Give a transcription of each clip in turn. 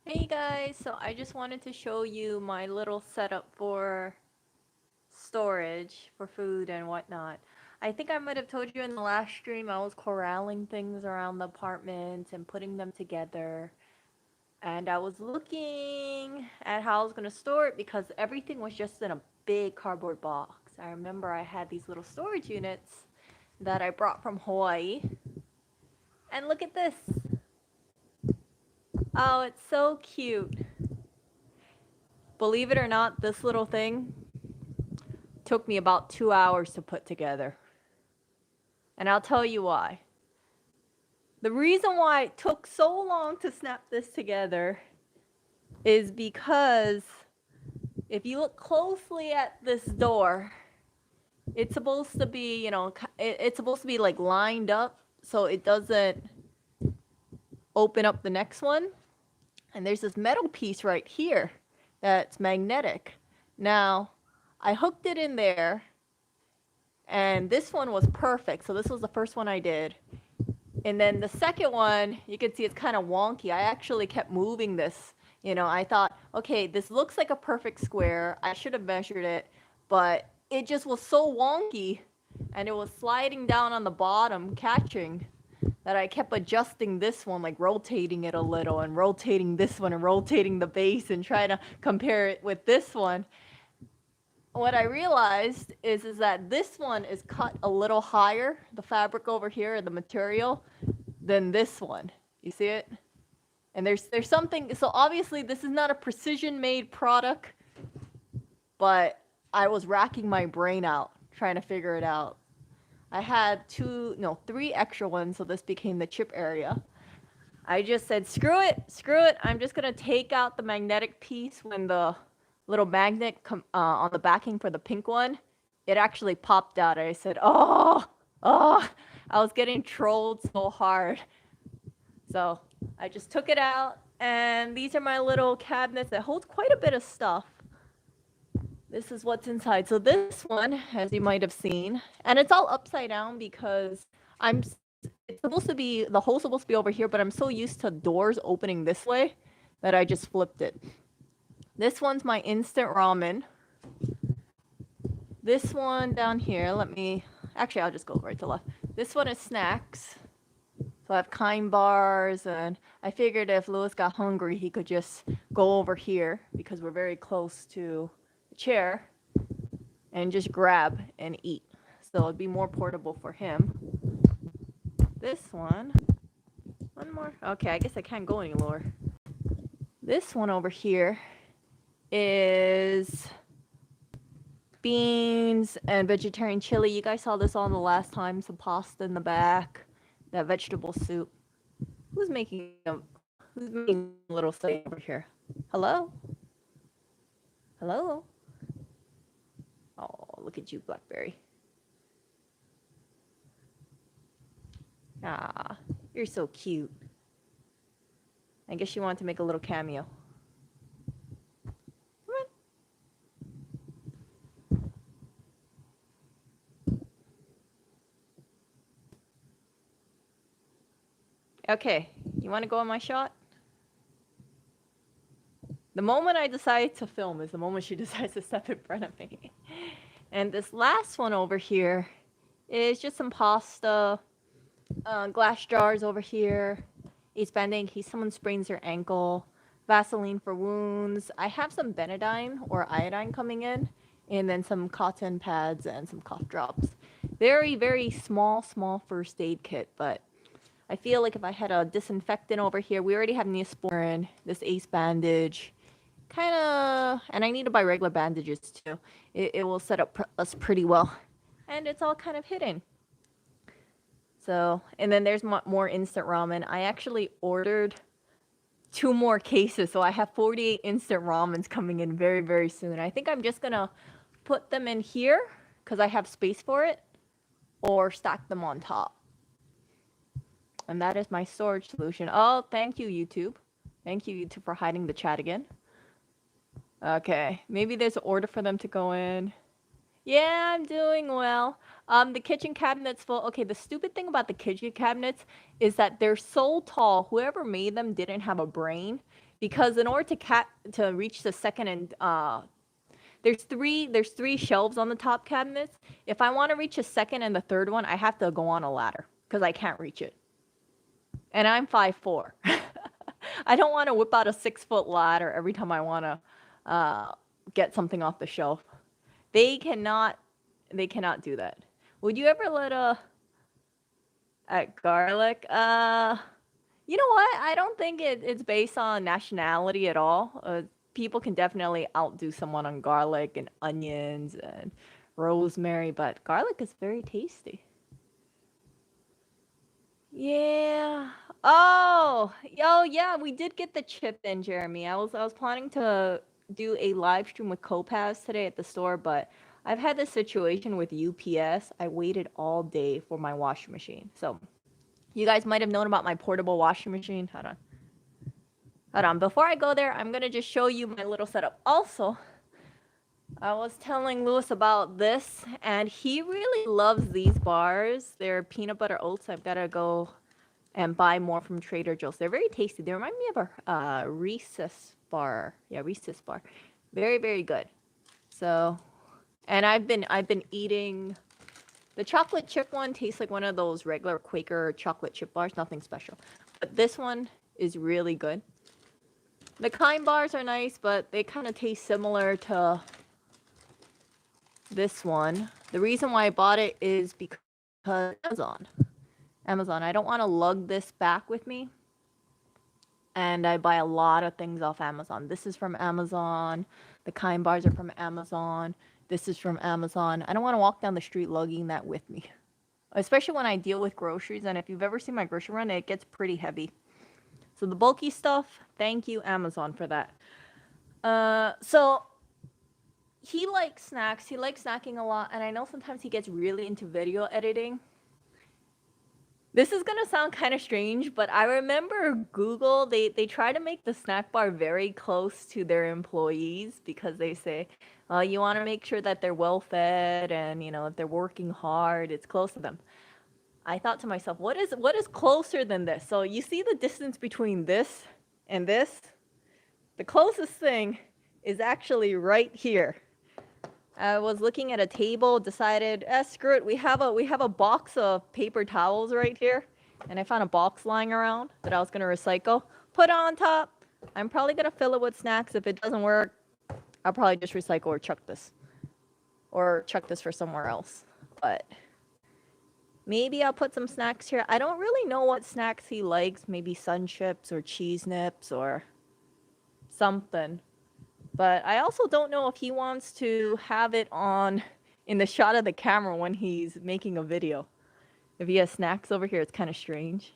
Hey guys, so I just wanted to show you my little setup for storage for food and whatnot. I think I might have told you in the last stream I was corralling things around the apartment and putting them together. And I was looking at how I was going to store it because everything was just in a big cardboard box. I remember I had these little storage units that I brought from Hawaii. And look at this. Oh, it's so cute. Believe it or not, this little thing took me about 2 hours to put together. And I'll tell you why. The reason why it took so long to snap this together is because if you look closely at this door, it's supposed to be, it's supposed to be like lined up so it doesn't open up the next one. And there's this metal piece right here that's magnetic. Now, I hooked it in there, and this one was perfect. So this was the first one I did. And then the second one, you can see it's kind of wonky. I actually kept moving this. I thought, okay, this looks like a perfect square. I should have measured it, but it just was so wonky and it was sliding down on the bottom, catching, that I kept adjusting this one, like rotating it a little and rotating this one and rotating the base and trying to compare it with this one. What I realized is that this one is cut a little higher, the fabric over here, the material, than this one. You see it? And there's something, so obviously this is not a precision made product, but I was racking my brain out trying to figure it out. I had three extra ones, so this became the chip area. I just said, screw it. I'm just gonna take out the magnetic piece when the little magnet on the backing for the pink one, it actually popped out. I said, oh, I was getting trolled so hard. So I just took it out, and these are my little cabinets that hold quite a bit of stuff. This is what's inside. So this one, as you might have seen, and it's all upside down because it's supposed to be, the hole's supposed to be over here, but I'm so used to doors opening this way that I just flipped it. This one's my instant ramen. This one down here, actually I'll just go right to left. This one is snacks. So I have Kind bars, and I figured if Lewis got hungry, he could just go over here because we're very close to the chair and just grab and eat. So it'd be more portable for him. This one more. Okay, I guess I can't go any lower. This one over here is beans and vegetarian chili. You guys saw this on the last time. Some pasta in the back. That vegetable soup. Who's making a little thing over here? Hello? Hello? Oh, look at you, Blackberry. Ah, you're so cute. I guess you want to make a little cameo. Come on. Okay, you want to go on my shot? The moment I decide to film is the moment she decides to step in front of me. And this last one over here is just some pasta, glass jars over here. Ace band in case someone sprains their ankle, Vaseline for wounds. I have some Benadine or iodine coming in, and then some cotton pads and some cough drops. Very, very small first aid kit, but I feel like if I had a disinfectant over here, we already have Neosporin, this Ace bandage, and I need to buy regular bandages too. It will set up us pretty well, and it's all kind of hidden. So, and then there's more instant ramen. I actually ordered 2 more cases, so I have 48 instant ramens coming in very, very soon. I think I'm just gonna put them in here because I have space for it, or stack them on top. And that is my storage solution. Oh, thank you, YouTube. Thank you, YouTube, for hiding the chat again. Okay, maybe there's an order for them to go in. Yeah, I'm doing well. The kitchen cabinet's full. Okay, the stupid thing about the kitchen cabinets is that they're so tall. Whoever made them didn't have a brain because in order to reach the second and there's three shelves on the top cabinets. If I want to reach a second and the third one, I have to go on a ladder because I can't reach it. And I'm 5'4". I don't want to whip out a 6-foot ladder every time I want to get something off the shelf. They cannot do that. Would you ever let at garlic? You know what? I don't think it's based on nationality at all. People can definitely outdo someone on garlic and onions and rosemary, but garlic is very tasty. Yeah. Oh, yeah, we did get the chip in, Jeremy. I was planning to do a live stream with Copaz today at the store, but I've had this situation with UPS. I waited all day for my washing machine. So, you guys might have known about my portable washing machine. Hold on. Before I go there, I'm going to just show you my little setup. Also, I was telling Lewis about this, and he really loves these bars. They're peanut butter oats. I've got to go and buy more from Trader Joe's. They're very tasty. They remind me of a Reese's bar. Yeah, Reese's bar. Very, very good. So, and I've been eating the chocolate chip one. Tastes like one of those regular Quaker chocolate chip bars. Nothing special. But this one is really good. The Kind bars are nice, but they kind of taste similar to this one. The reason why I bought it is because Amazon. I don't want to lug this back with me. And I buy a lot of things off Amazon. This is from Amazon. The Kind bars are from Amazon. This is from Amazon. I don't want to walk down the street lugging that with me. Especially when I deal with groceries. And if you've ever seen my grocery run, it gets pretty heavy. So the bulky stuff, thank you, Amazon, for that. So he likes snacks. He likes snacking a lot. And I know sometimes he gets really into video editing. This is going to sound kind of strange, but I remember Google, they try to make the snack bar very close to their employees because they say, you want to make sure that they're well fed and, if they're working hard, it's close to them. I thought to myself, what is closer than this? So you see the distance between this and this? The closest thing is actually right here. I was looking at a table, decided, screw it. We have a box of paper towels right here, and I found a box lying around that I was gonna recycle. Put it on top. I'm probably gonna fill it with snacks. If it doesn't work, I'll probably just recycle or chuck this for somewhere else. But maybe I'll put some snacks here. I don't really know what snacks he likes. Maybe Sun Chips or Cheese Nips or something. But I also don't know if he wants to have it on in the shot of the camera when he's making a video. If he has snacks over here, it's kind of strange.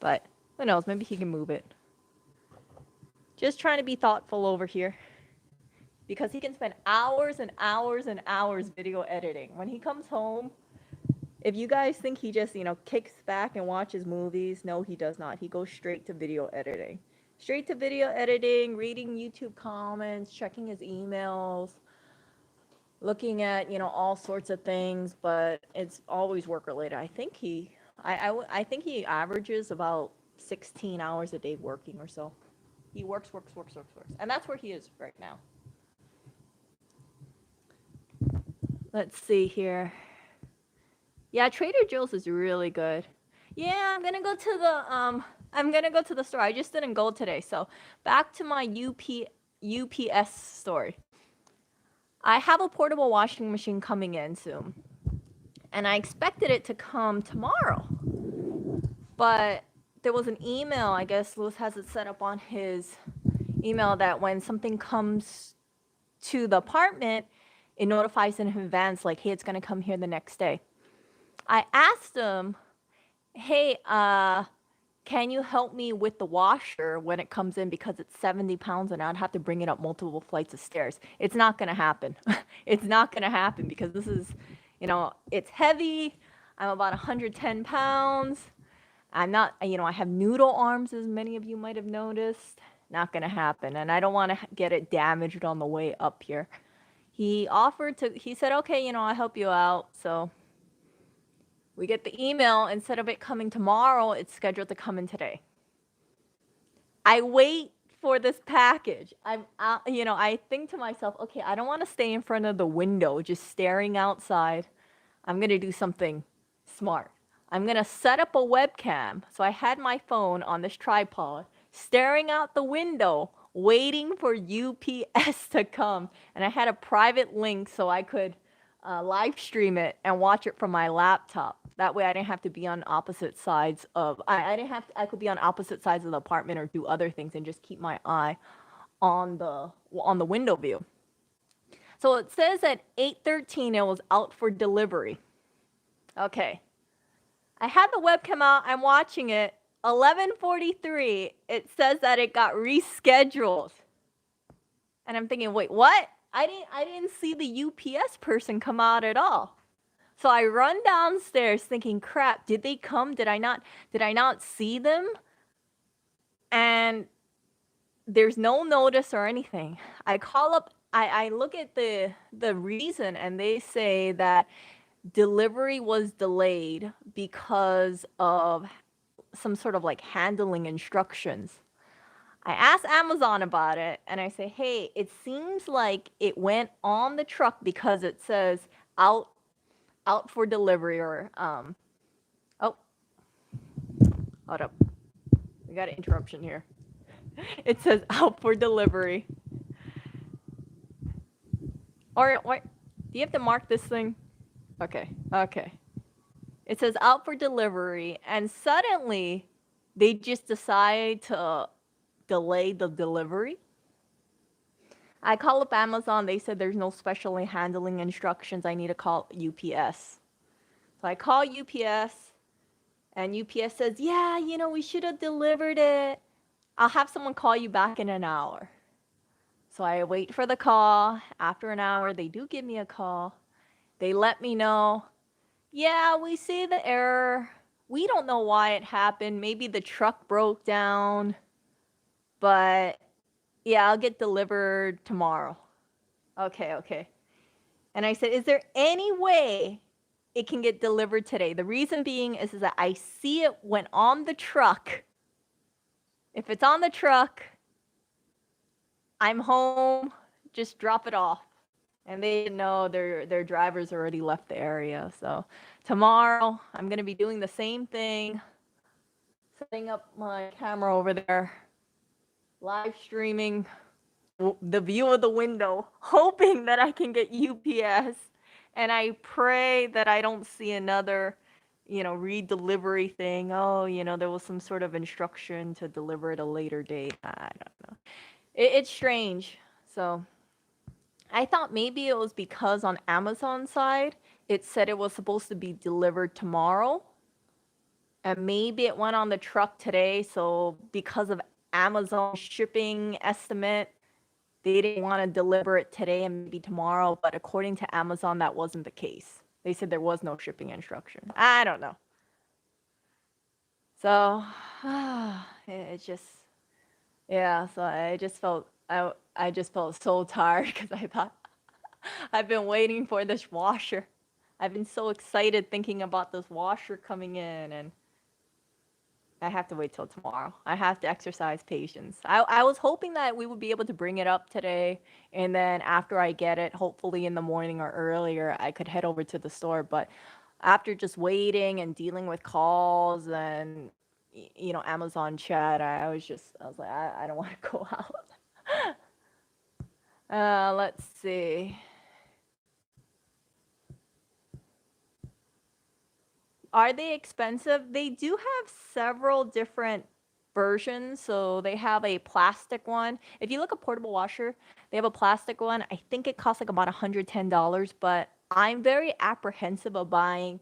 But who knows? Maybe he can move it. Just trying to be thoughtful over here. Because he can spend hours and hours and hours video editing. When he comes home, if you guys think he just, kicks back and watches movies, no, he does not. He goes straight to video editing. Straight to video editing, reading YouTube comments, checking his emails, looking at, all sorts of things, but it's always work related. I think he averages about 16 hours a day working or so. He works. And that's where he is right now. Let's see here. Yeah, Trader Joe's is really good. Yeah, I'm gonna go to the store. I just didn't go today. So back to my UPS story. I have a portable washing machine coming in soon. And I expected it to come tomorrow. But there was an email, I guess Lewis has it set up on his email that when something comes to the apartment, it notifies in advance like, hey, it's gonna come here the next day. I asked him, hey, can you help me with the washer when it comes in because it's 70 pounds and I'd have to bring it up multiple flights of stairs. It's not going to happen. It's not going to happen because this is, it's heavy. I'm about 110 pounds. I'm not, I have noodle arms, as many of you might have noticed. Not going to happen. And I don't want to get it damaged on the way up here. He said, okay, I'll help you out. So we get the email. Instead of it coming tomorrow, it's scheduled to come in today. I wait for this package. I'm out, I think to myself, okay, I don't want to stay in front of the window just staring outside. I'm going to do something smart. I'm going to set up a webcam. So I had my phone on this tripod, staring out the window, waiting for UPS to come. And I had a private link so I could live stream it and watch it from my laptop. That way I didn't have to be on opposite sides of, I could be on opposite sides of the apartment or do other things and just keep my eye on the window view. So it says at 8:13 it was out for delivery. Okay. I had the webcam out, I'm watching it. 11:43, it says that it got rescheduled. And I'm thinking, wait, what? I didn't see the UPS person come out at all. So I run downstairs thinking, crap, did they come? Did I not see them? And there's no notice or anything. I call up, I look at the reason, and they say that delivery was delayed because of some sort of like handling instructions. I asked Amazon about it, and I say, hey, it seems like it went on the truck because it says out for delivery, or oh, hold up, we got an interruption here. It says out for delivery. Or what? Do you have to mark this thing? Okay. It says out for delivery, and suddenly they just decide to delay the delivery. I call up Amazon. They said there's no special handling instructions. I need to call UPS. So I call UPS, and UPS says, yeah, we should have delivered it. I'll have someone call you back in an hour. So I wait for the call. After an hour, they do give me a call. They let me know, yeah, we see the error. We don't know why it happened. Maybe the truck broke down. But yeah, I'll get delivered tomorrow. Okay. And I said, is there any way it can get delivered today? The reason being is that I see it went on the truck. If it's on the truck, I'm home, just drop it off. And they know their drivers already left the area. So tomorrow, I'm going to be doing the same thing, setting up my camera over there, live streaming the view of the window, hoping that I can get UPS. And I pray that I don't see another, re-delivery thing. Oh, there was some sort of instruction to deliver at a later date. I don't know. It's strange. So I thought maybe it was because on Amazon side, it said it was supposed to be delivered tomorrow. And maybe it went on the truck today. So because of Amazon shipping estimate, they didn't want to deliver it today and maybe tomorrow. But according to Amazon, that wasn't the case. They said there was no shipping instruction. I don't know. So it just, yeah. So I just felt so tired because I thought I've been waiting for this washer. I've been so excited thinking about this washer coming in, and I have to wait till tomorrow. I have to exercise patience. I was hoping that we would be able to bring it up today, and then after I get it, hopefully in the morning or earlier, I could head over to the store. But after just waiting and dealing with calls and Amazon chat, I was like, I don't want to go out. Let's see. Are they expensive? They do have several different versions. So they have a plastic one. If you look at portable washer, they have a plastic one. I think it costs like about $110, but I'm very apprehensive of buying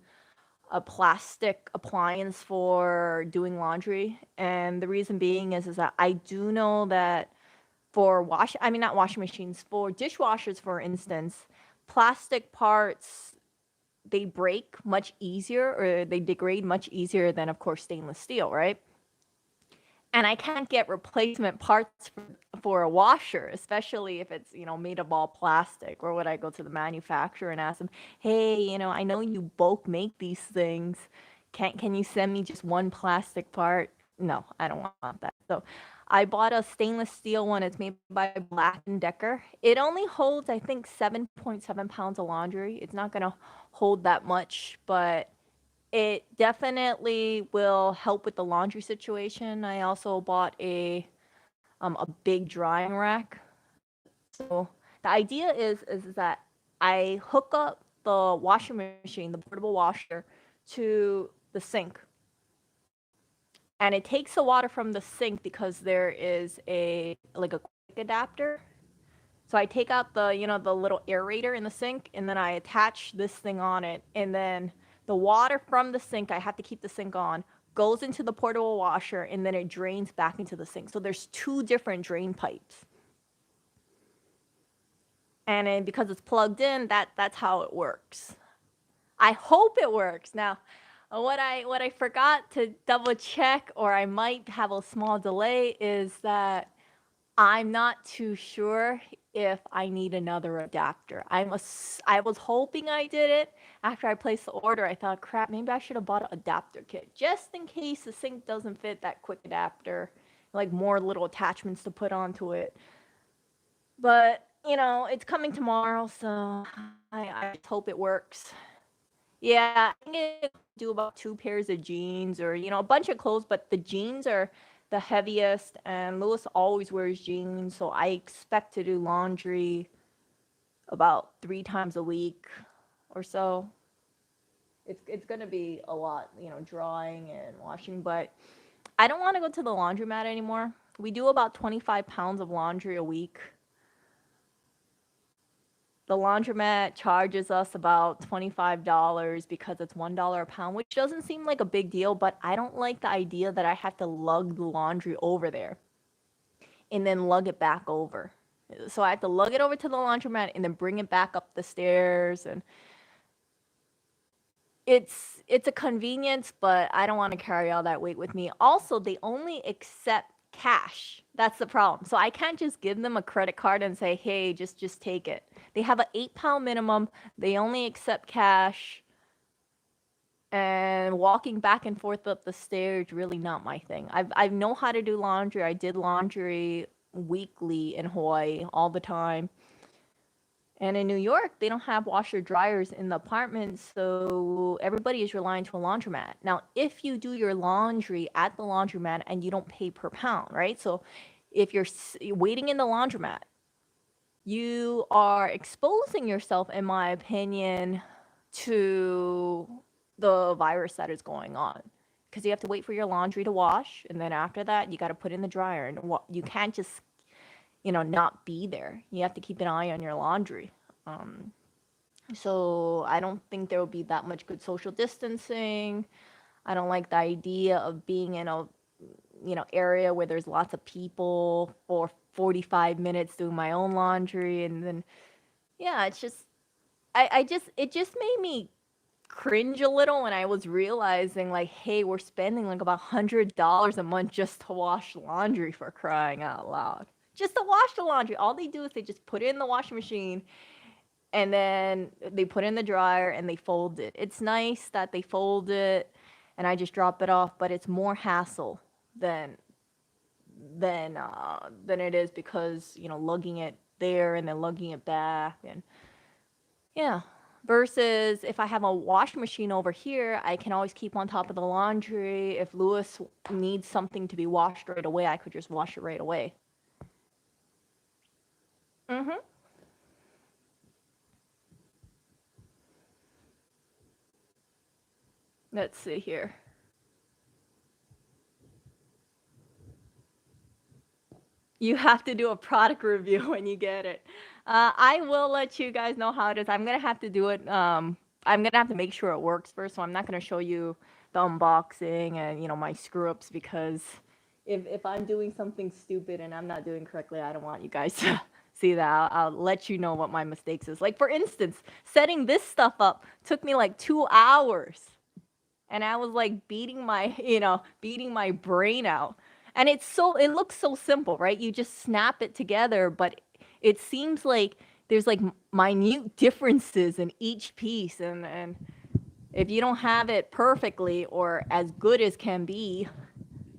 a plastic appliance for doing laundry. And the reason being is that I do know that for not washing machines, for dishwashers, for instance, plastic parts, they break much easier, or they degrade much easier than, of course, stainless steel, right? And I can't get replacement parts for a washer, especially if it's, made of all plastic. Or would I go to the manufacturer and ask them, hey, I know you bulk make these things. Can you send me just one plastic part? No, I don't want that. So I bought a stainless steel one. It's made by Black& Decker. It only holds, I think, 7.7 pounds of laundry. It's not gonna hold that much, but it definitely will help with the laundry situation. I also bought a big drying rack. So the idea is that I hook up the washing machine, the portable washer, to the sink. And it takes the water from the sink because there is a quick adapter. So I take out the, the little aerator in the sink, and then I attach this thing on it, and then the water from the sink, I have to keep the sink on, goes into the portable washer, and then it drains back into the sink. So there's two different drain pipes. And then because it's plugged in, that's how it works. I hope it works. Now, what I forgot to double check, or I might have a small delay, is that I'm not too sure if I need another adapter. I was hoping I did it. After I placed the order, I thought, crap, maybe I should have bought an adapter kit just in case the sink doesn't fit that quick adapter, like more little attachments to put onto it. But, it's coming tomorrow, so I just hope it works. Yeah, I think it do about 2 pairs of jeans, or, a bunch of clothes, but the jeans are the heaviest, and Lewis always wears jeans, so I expect to do laundry about 3 times a week or so. It's gonna be a lot, drawing and washing, but I don't want to go to the laundromat anymore. We do about 25 pounds of laundry a week. The laundromat charges us about $25 because it's $1 a pound, which doesn't seem like a big deal, but I don't like the idea that I have to lug the laundry over there and then lug it back over. So I have to lug it over to the laundromat and then bring it back up the stairs, and it's a convenience, but I don't want to carry all that weight with me. Also, they only accept cash. That's the problem. So I can't just give them a credit card and say, hey, just take it. They have an 8-pound minimum. They only accept cash. And walking back and forth up the stairs, really not my thing. I know how to do laundry. I did laundry weekly in Hawaii all the time. And in New York, they don't have washer dryers in the apartments, so everybody is relying to a laundromat. Now, if you do your laundry at the laundromat and you don't pay per pound, right? So if you're waiting in the laundromat, you are exposing yourself, in my opinion, to the virus that is going on. Because you have to wait for your laundry to wash, and then after that, you got to put in the dryer. And you can't just not be there. You have to keep an eye on your laundry. So I don't think there will be that much good social distancing. I don't like the idea of being in a area where there's lots of people for 45 minutes doing my own laundry, and then it's just it just made me cringe a little when I was realizing, like, hey, we're spending like about $100 a month just to wash laundry, for crying out loud. Just to wash the laundry. All they do is they just put it in the washing machine, and then they put it in the dryer and they fold it. It's nice that they fold it and I just drop it off, but it's more hassle than it is, because lugging it there and then lugging it back, and versus if I have a washing machine over here, I can always keep on top of the laundry. If Lewis needs something to be washed right away, I could just wash it right away. Let's see here. You have to do a product review when you get it. I will let you guys know how it is. I'm gonna have to do it. I'm gonna have to make sure it works first, so I'm not gonna show you the unboxing and my screw ups, because if I'm doing something stupid and I'm not doing correctly, I don't want you guys to see that. I'll let you know what my mistakes is. Like, for instance, setting this stuff up took me like 2 hours, and I was like beating my brain out. And it looks so simple, right? You just snap it together, but it seems like there's like minute differences in each piece, and if you don't have it perfectly or as good as can be,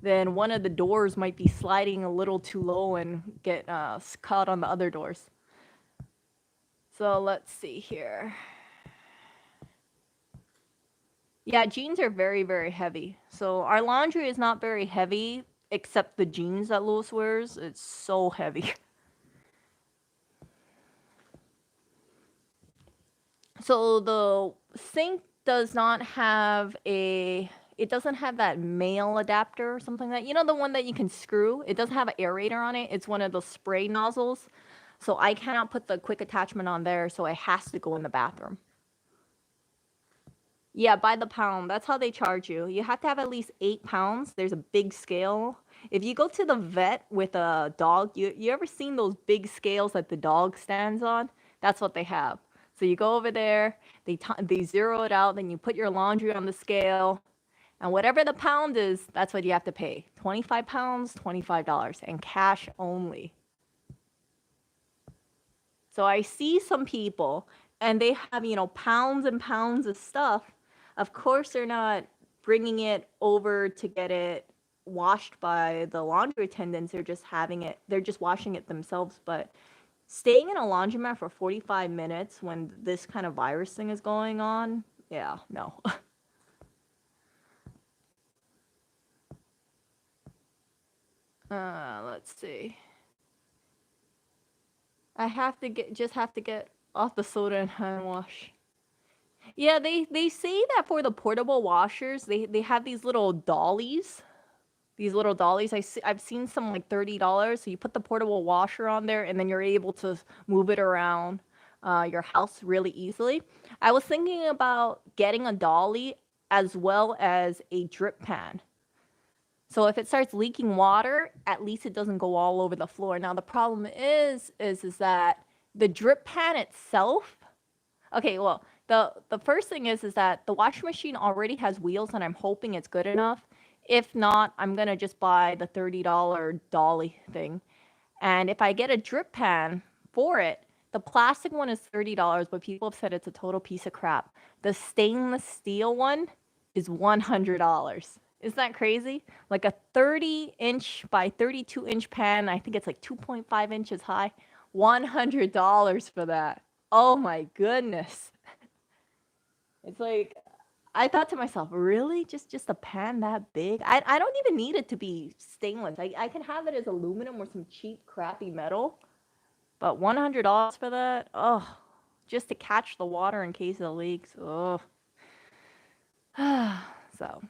then one of the doors might be sliding a little too low and get caught on the other doors. So let's see here. Yeah, jeans are very, very heavy. So our laundry is not very heavy, except the jeans that Lewis wears. It's so heavy. So the sink does not have it doesn't have that male adapter or something like that. You know, the one that you can screw? It doesn't have an aerator on it. It's one of those spray nozzles. So I cannot put the quick attachment on there, so it has to go in the bathroom. Yeah, by the pound. That's how they charge you. You have to have at least 8 pounds. There's a big scale. If you go to the vet with a dog, you ever seen those big scales that the dog stands on? That's what they have. So you go over there, they zero it out, then you put your laundry on the scale, and whatever the pound is, that's what you have to pay. 25 pounds, $25, and cash only. So I see some people, and they have, you know, pounds and pounds of stuff. Of course, they're not bringing it over to get it washed by the laundry attendants. They're just washing it themselves. But staying in a laundromat for 45 minutes when this kind of virus thing is going on, yeah, no. Let's see. I have to get off the soda and hand wash. Yeah, they say that for the portable washers, they have these little dollies. These little dollies. I've seen some like $30. So you put the portable washer on there, and then you're able to move it around your house really easily. I was thinking about getting a dolly as well as a drip pan. So if it starts leaking water, at least it doesn't go all over the floor. Now the problem is that the drip pan itself. Okay, well, the first thing is that the washing machine already has wheels, and I'm hoping it's good enough. If not, I'm gonna just buy the $30 dolly thing. And if I get a drip pan for it, the plastic one is $30, but people have said it's a total piece of crap. The stainless steel one is $100. Isn't that crazy? Like a 30-inch by 32-inch pan, I think it's like 2.5 inches high. $100 for that. Oh my goodness. It's like, I thought to myself, really? Just a pan that big? I don't even need it to be stainless. I can have it as aluminum or some cheap, crappy metal. But $100 for that? Oh, just to catch the water in case it leaks. Oh. So.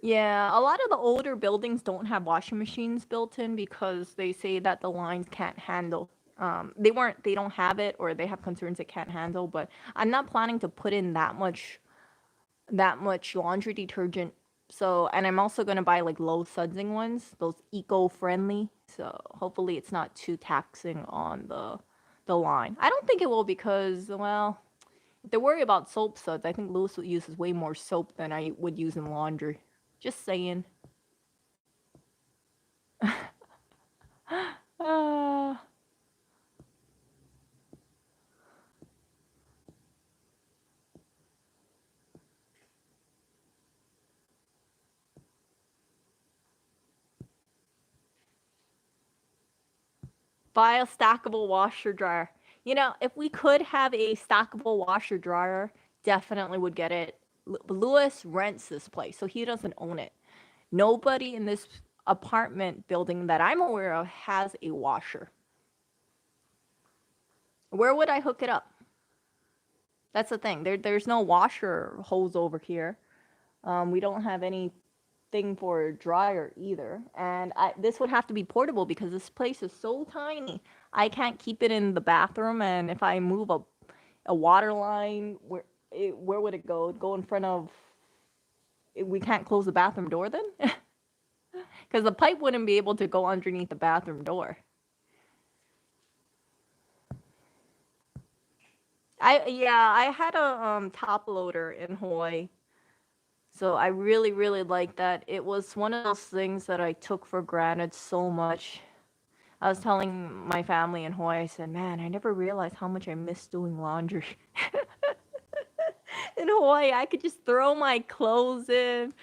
Yeah, a lot of the older buildings don't have washing machines built in because they say that the lines can't handle. They don't have it, or they have concerns it can't handle. But I'm not planning to put in that much laundry detergent. So, and I'm also gonna buy like low sudsing ones, those eco-friendly. So hopefully it's not too taxing on the line. I don't think it will because, well, if they worry about soap suds, I think Lewis uses way more soap than I would use in laundry. Just saying. uh, Buy a stackable washer dryer. You know, if we could have a stackable washer dryer, definitely would get it. Lewis rents this place, so he doesn't own it. Nobody in this apartment building that I'm aware of has a washer. Where would I hook it up? That's the thing. There's no washer hose over here. We don't have anything for a dryer either. And this would have to be portable because this place is so tiny. I can't keep it in the bathroom, and if I move a water line, where would it go? It'd go in front of. We can't close the bathroom door then, because the pipe wouldn't be able to go underneath the bathroom door. I had a top loader in Hawaii. So I really, really liked that. It was one of those things that I took for granted so much. I was telling my family in Hawaii, I said, man, I never realized how much I miss doing laundry. In Hawaii, I could just throw my clothes in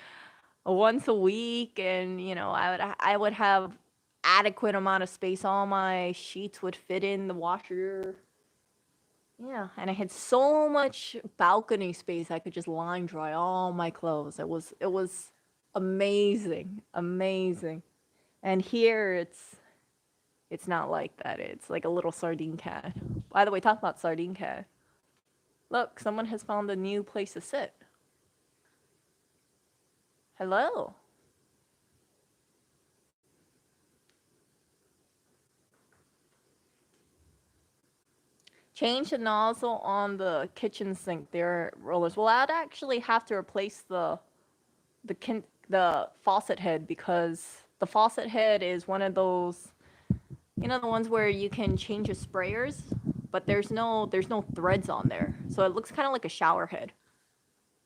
once a week, and I would have adequate amount of space. All my sheets would fit in the washer. Yeah, and I had so much balcony space. I could just line dry all my clothes. It was amazing, amazing. And here it's not like that. It's like a little sardine can. By the way, talk about sardine can. Look, someone has found a new place to sit. Hello. Change the nozzle on the kitchen sink. There are rollers. Well, I'd actually have to replace the faucet head, because the faucet head is one of those, the ones where you can change your sprayers, but there's no threads on there, so it looks kind of like a shower head.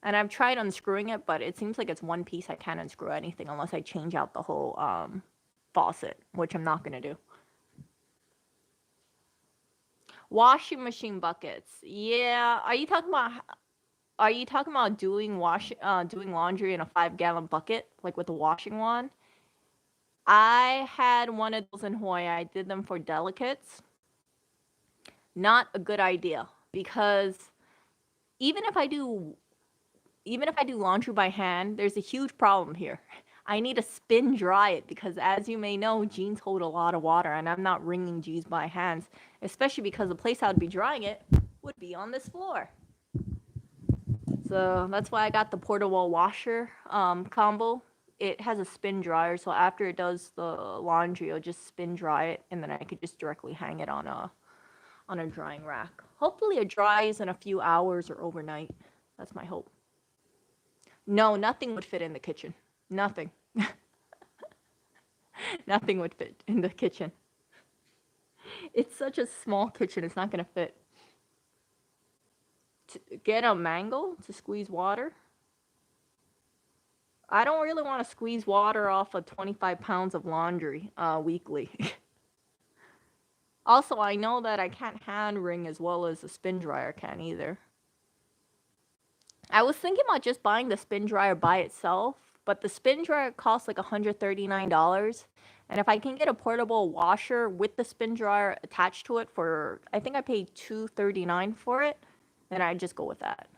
And I've tried unscrewing it, but it seems like it's one piece. I can't unscrew anything unless I change out the whole faucet, which I'm not gonna do. Washing machine buckets. Yeah. Are you talking about doing laundry in a 5-gallon bucket, like with a washing wand? I had one of those in Hawaii. I did them for delicates. Not a good idea, because even if I do even if I do laundry by hand, there's a huge problem here. I need to spin dry it, because, as you may know, jeans hold a lot of water, and I'm not wringing jeans by hands, especially because the place I would be drying it would be on this floor. So that's why I got the portable washer combo. It has a spin dryer, so after it does the laundry, it'll just spin dry it, and then I could just directly hang it on a drying rack. Hopefully, it dries in a few hours or overnight. That's my hope. No, nothing would fit in the kitchen. Nothing. Nothing would fit in the kitchen. It's such a small kitchen, it's not gonna fit. To get a mango to squeeze water? I don't really want to squeeze water off of 25 pounds of laundry weekly. Also, I know that I can't hand wring as well as a spin dryer can either. I was thinking about just buying the spin dryer by itself, but the spin dryer costs like $139. And if I can get a portable washer with the spin dryer attached to it for, I think I paid $239 for it, then I'd just go with that.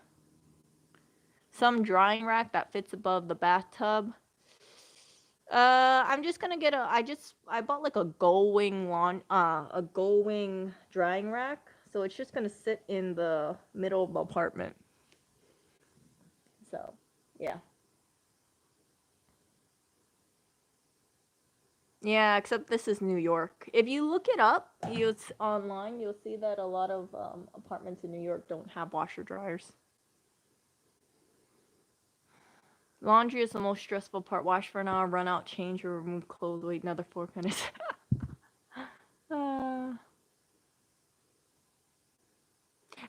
Some drying rack that fits above the bathtub. I'm just gonna get I bought like a Gull Wing drying rack, so it's just gonna sit in the middle of the apartment. So, yeah. Yeah, except this is New York. If you look it up, online, you'll see that a lot of apartments in New York don't have washer dryers. Laundry is the most stressful part. Wash for an hour, run out, change, or remove clothes. Wait another 4 minutes. uh,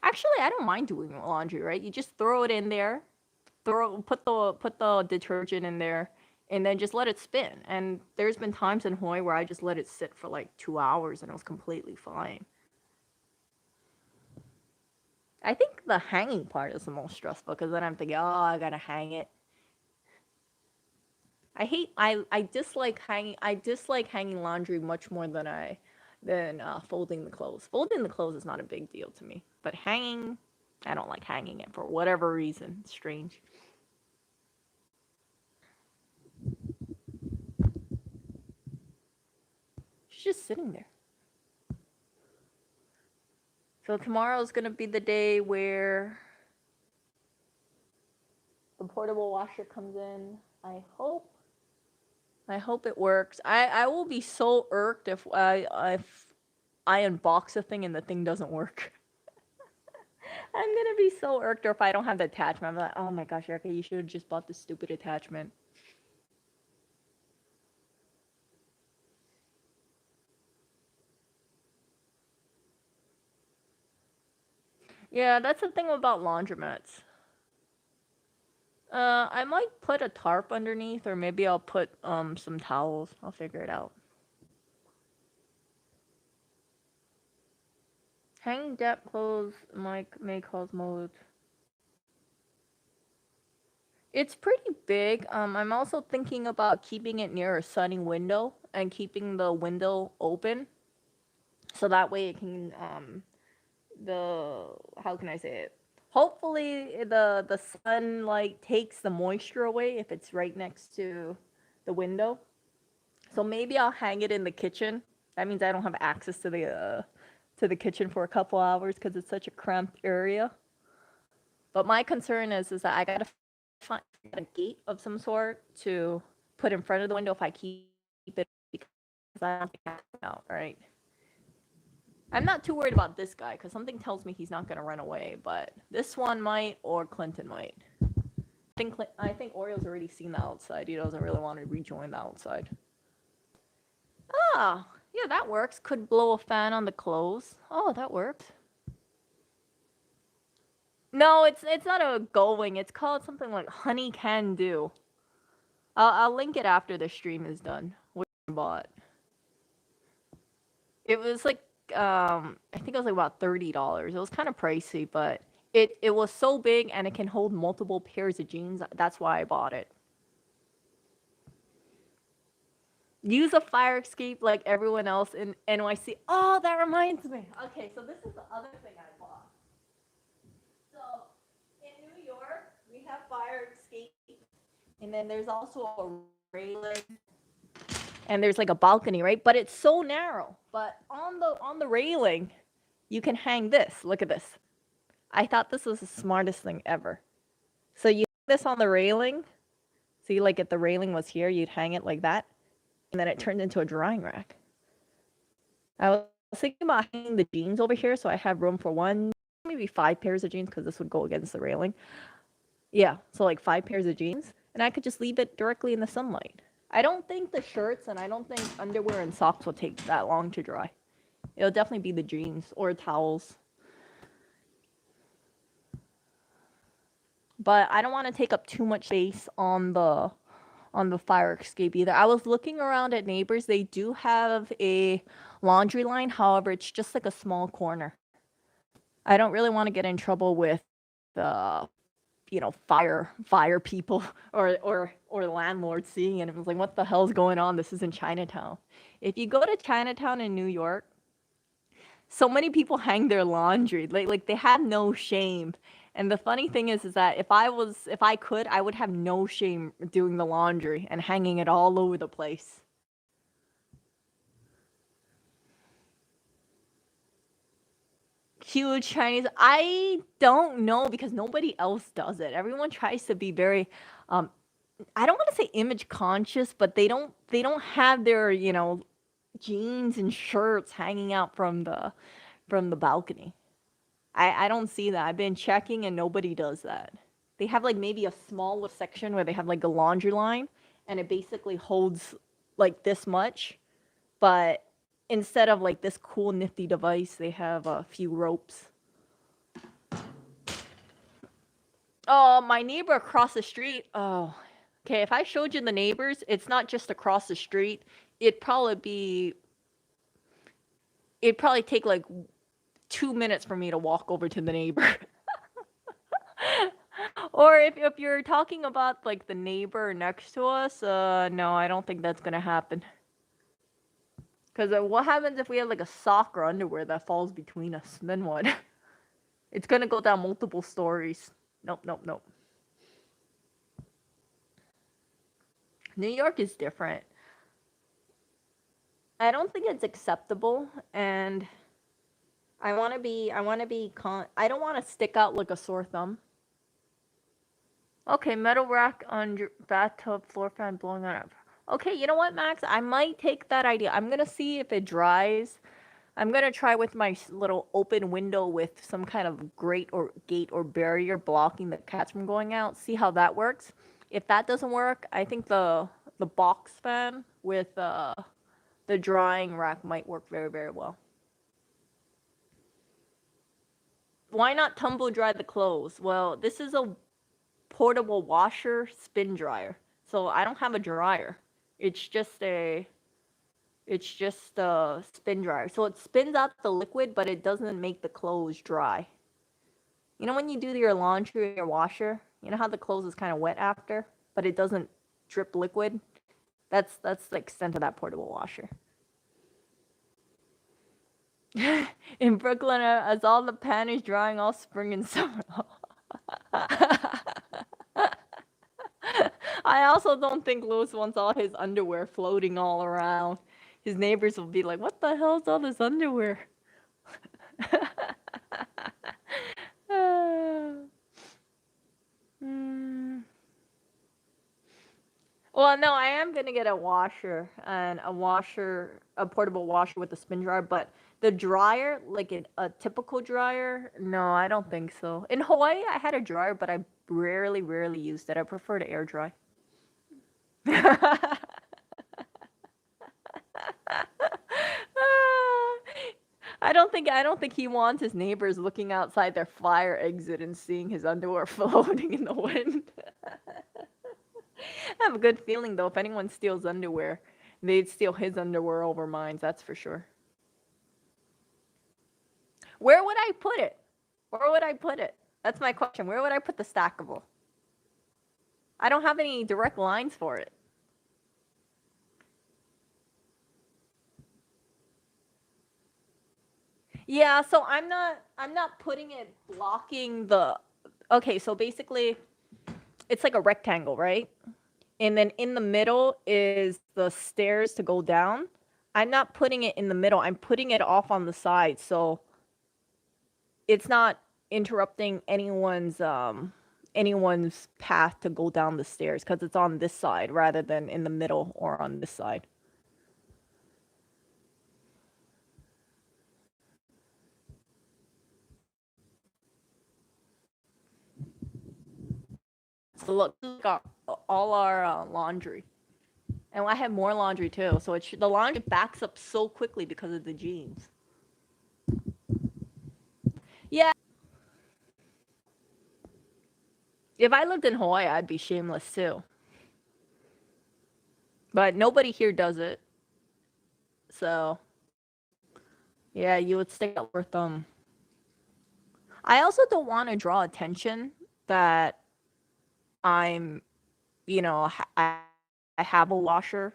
Actually, I don't mind doing laundry. Right? You just throw it in there, put the detergent in there, and then just let it spin. And there's been times in Hawaii where I just let it sit for like 2 hours, and it was completely fine. I think the hanging part is the most stressful, because then I'm thinking, oh, I gotta hang it. I dislike hanging laundry much more than folding the clothes. Folding the clothes is not a big deal to me, but hanging, I don't like hanging it for whatever reason. It's strange. She's just sitting there. So tomorrow's gonna be the day where the portable washer comes in. I hope it works. I will be so irked if I unbox a thing and the thing doesn't work. I'm gonna be so irked, or if I don't have the attachment. I'm like, oh my gosh, Erica, you should have just bought the stupid attachment. Yeah, that's the thing about laundromats. I might put a tarp underneath, or maybe I'll put some towels. I'll figure it out. Hanging damp clothes may cause mold. It's pretty big. I'm also thinking about keeping it near a sunny window and keeping the window open, so that way it can the how can I say it? Hopefully the sunlight takes the moisture away if it's right next to the window. So maybe I'll hang it in the kitchen. That means I don't have access to the kitchen for a couple hours because it's such a cramped area. But my concern is that I gotta find a gate of some sort to put in front of the window if I keep it, because I don't think I can out, right? I'm not too worried about this guy because something tells me he's not gonna run away, but this one might, or Clinton might. I think Oriole's already seen the outside. He doesn't really want to rejoin the outside. Ah, yeah, that works. Could blow a fan on the clothes. Oh, that works. No, it's not a going. It's called something like Honey Can Do. I'll link it after the stream is done. What I bought. It was like I think it was like about $30. It was kind of pricey, but it was so big and it can hold multiple pairs of jeans. That's why I bought it. Use a fire escape like everyone else in NYC. Oh, that reminds me. Okay, so this is the other thing I bought. So in New York, we have fire escape, and then there's also a railing, and there's like a balcony, right? But it's so narrow. But on the railing, you can hang this. Look at this. I thought this was the smartest thing ever. So you hang this on the railing. See, like if the railing was here, you'd hang it like that, and then it turned into a drying rack. I was thinking about hanging the jeans over here, so I have room for one, maybe 5 pairs of jeans, because this would go against the railing. Yeah, so like 5 pairs of jeans, and I could just leave it directly in the sunlight. I don't think the shirts and I don't think underwear and socks will take that long to dry. It'll definitely be the jeans or towels. But I don't want to take up too much space on the fire escape either. I was looking around at neighbors. They do have a laundry line. However, it's just like a small corner. I don't really want to get in trouble with the fire people or landlords seeing it. It was like, what the hell's going on? This is in Chinatown. If you go to Chinatown in New York, so many people hang their laundry. Like they have no shame. And the funny thing is that if I could, I would have no shame doing the laundry and hanging it all over the place. Huge Chinese. I don't know because nobody else does it. Everyone tries to be very I don't want to say image conscious, but they don't have their, jeans and shirts hanging out from the balcony. I don't see that. I've been checking and nobody does that. They have like maybe a small little section where they have like a laundry line and it basically holds like this much, but instead of like this cool nifty device, they have a few ropes. Oh, my neighbor across the street. Oh, okay. If I showed you the neighbors, it's not just across the street. It'd probably be. It'd probably take like 2 minutes for me to walk over to the neighbor. Or if you're talking about like the neighbor next to us, no, I don't think that's gonna happen. Cause what happens if we have like a sock or underwear that falls between us? Then what? It's gonna go down multiple stories. Nope, nope, nope. New York is different. I don't think it's acceptable, and I don't want to stick out like a sore thumb. Okay, metal rack on your bathtub floor fan blowing on up. Okay, you know what, Max? I might take that idea. I'm gonna see if it dries. I'm gonna try with my little open window with some kind of grate or gate or barrier blocking the cats from going out. See how that works. If that doesn't work, I think the box fan with the drying rack might work very, very well. Why not tumble dry the clothes? Well, this is a portable washer spin dryer. So I don't have a dryer. It's just a It's just a spin dryer. So it spins out the liquid, but it doesn't make the clothes dry. You know when you do your laundry in your washer, you know how the clothes is kind of wet after, but it doesn't drip liquid? That's the extent of that portable washer. In Brooklyn, as all the pan is drying all spring and summer. I also don't think Louis wants all his underwear floating all around. His neighbors will be like, "What the hell's all this underwear?" Hmm. Well, no, I am gonna get a washer and a portable washer with a spin dryer, but the dryer, like a typical dryer, no, I don't think so. In Hawaii, I had a dryer, but I rarely used it. I prefer to air dry. I don't think he wants his neighbors looking outside their fire exit and seeing his underwear floating in the wind. I have a good feeling though, if anyone steals underwear, they'd steal his underwear over mine, that's for sure. Where would I put it? Where would I put it? That's my question. Where would I put the stackable? I don't have any direct lines for it. Yeah, so I'm not putting it blocking the. Okay, so basically it's like a rectangle, right? And then in the middle is the stairs to go down. I'm not putting it in the middle. I'm putting it off on the side, so it's not interrupting anyone's path to go down the stairs because it's on this side rather than in the middle or on this side. So look, got all our laundry, and I have more laundry too. So the laundry backs up so quickly because of the jeans. Yeah, if I lived in Hawaii, I'd be shameless too. But nobody here does it. So yeah, you would stick up with them. I also don't want to draw attention that I'm, I have a washer.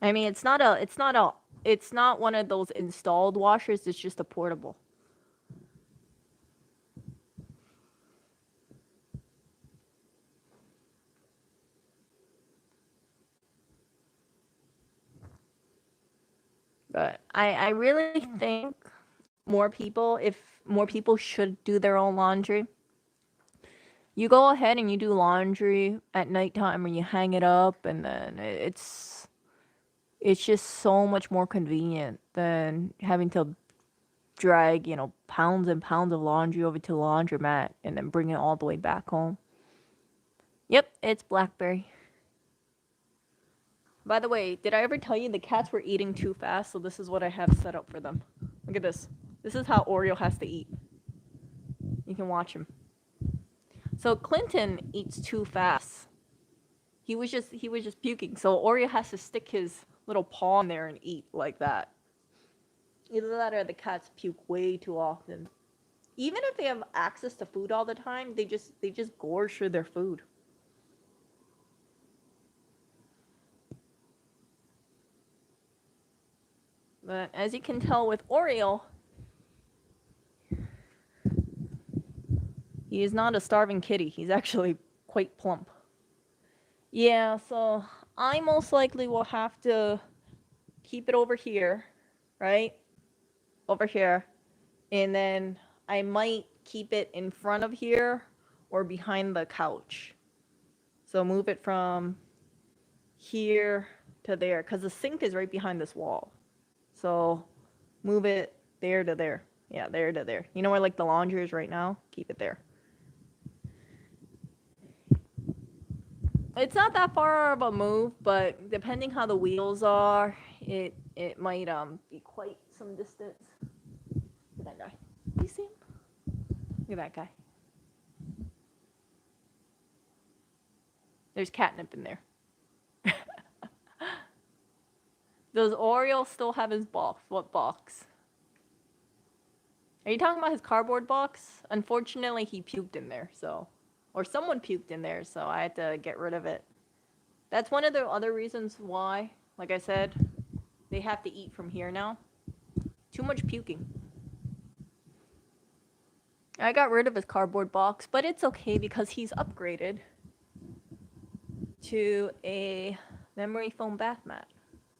I mean, it's not one of those installed washers. It's just a portable. But I really think if more people should do their own laundry, you go ahead and you do laundry at nighttime when you hang it up, and then it's just so much more convenient than having to drag, pounds and pounds of laundry over to the laundromat and then bring it all the way back home. Yep, it's Blackberry. By the way, did I ever tell you the cats were eating too fast? So this is what I have set up for them. Look at this. This is how Oreo has to eat. You can watch him. So Clinton eats too fast. He was just puking. So Oreo has to stick his little paw in there and eat like that. Either that or the cats puke way too often. Even if they have access to food all the time, they just gorge through their food. But as you can tell with Oreo, he is not a starving kitty. He's actually quite plump. Yeah, so I most likely will have to keep it over here, right? Over here. And then I might keep it in front of here or behind the couch. So move it from here to there because the sink is right behind this wall. So move it there to there. Yeah, there to there. You know where like the laundry is right now? Keep it there. It's not that far of a move, but depending how the wheels are, it might be quite some distance. Look at that guy. You see him? Look at that guy. There's catnip in there. Does Oreo still have his box? What box? Are you talking about his cardboard box? Unfortunately, he puked in there, so... Or someone puked in there, so I had to get rid of it. That's one of the other reasons why, like I said, they have to eat from here now. Too much puking. I got rid of his cardboard box, but it's okay because he's upgraded to a memory foam bath mat.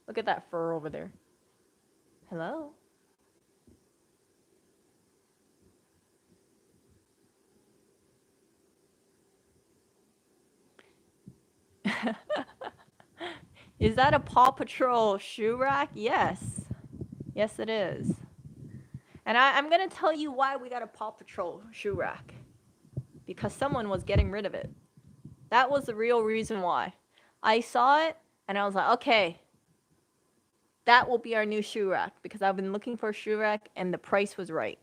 Look at that fur over there. Hello? Is that a Paw Patrol shoe rack? Yes. Yes, it is. And I'm going to tell you why we got a Paw Patrol shoe rack. Because someone was getting rid of it. That was the real reason why. I saw it, and I was like, okay, that will be our new shoe rack. Because I've been looking for a shoe rack, and the price was right.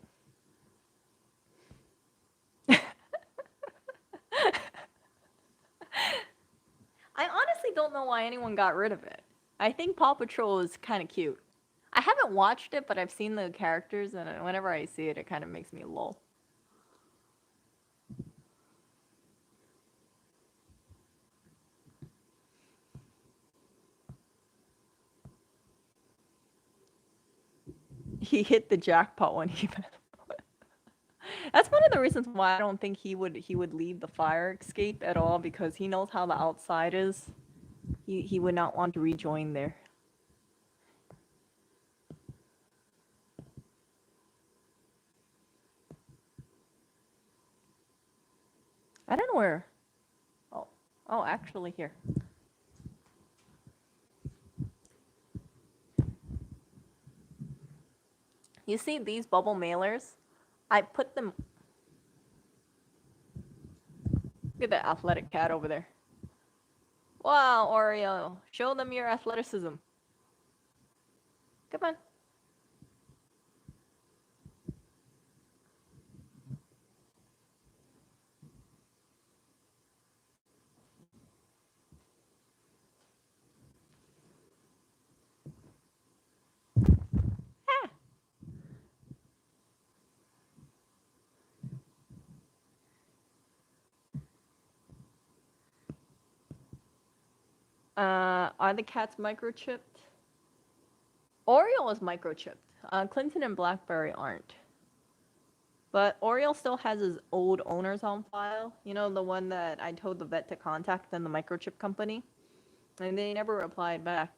I honestly don't know why anyone got rid of it. I think Paw Patrol is kind of cute. I haven't watched it, but I've seen the characters, and whenever I see it, it kind of makes me lol. He hit the jackpot when he met. That's one of the reasons why I don't think he would leave the fire escape at all, because he knows how the outside is. He would not want to rejoin there. I don't know where. Oh, actually here. You see these bubble mailers? I put them. Look at that athletic cat over there. Wow, Oreo, show them your athleticism. Come on. Are the cats microchipped? Oreo is microchipped. Clinton and Blackberry aren't. But Oreo still has his old owners on file. You know, the one that I told the vet to contact and the microchip company? And they never replied back.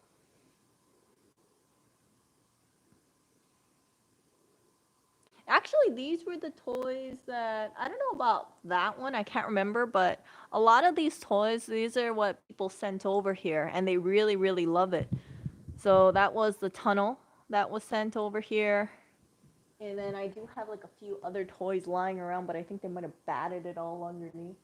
Actually, these were the toys that, I don't know about that one, I can't remember, but a lot of these toys, these are what people sent over here, and they really, really love it. So that was the tunnel that was sent over here. And then I do have like a few other toys lying around, but I think they might have batted it all underneath.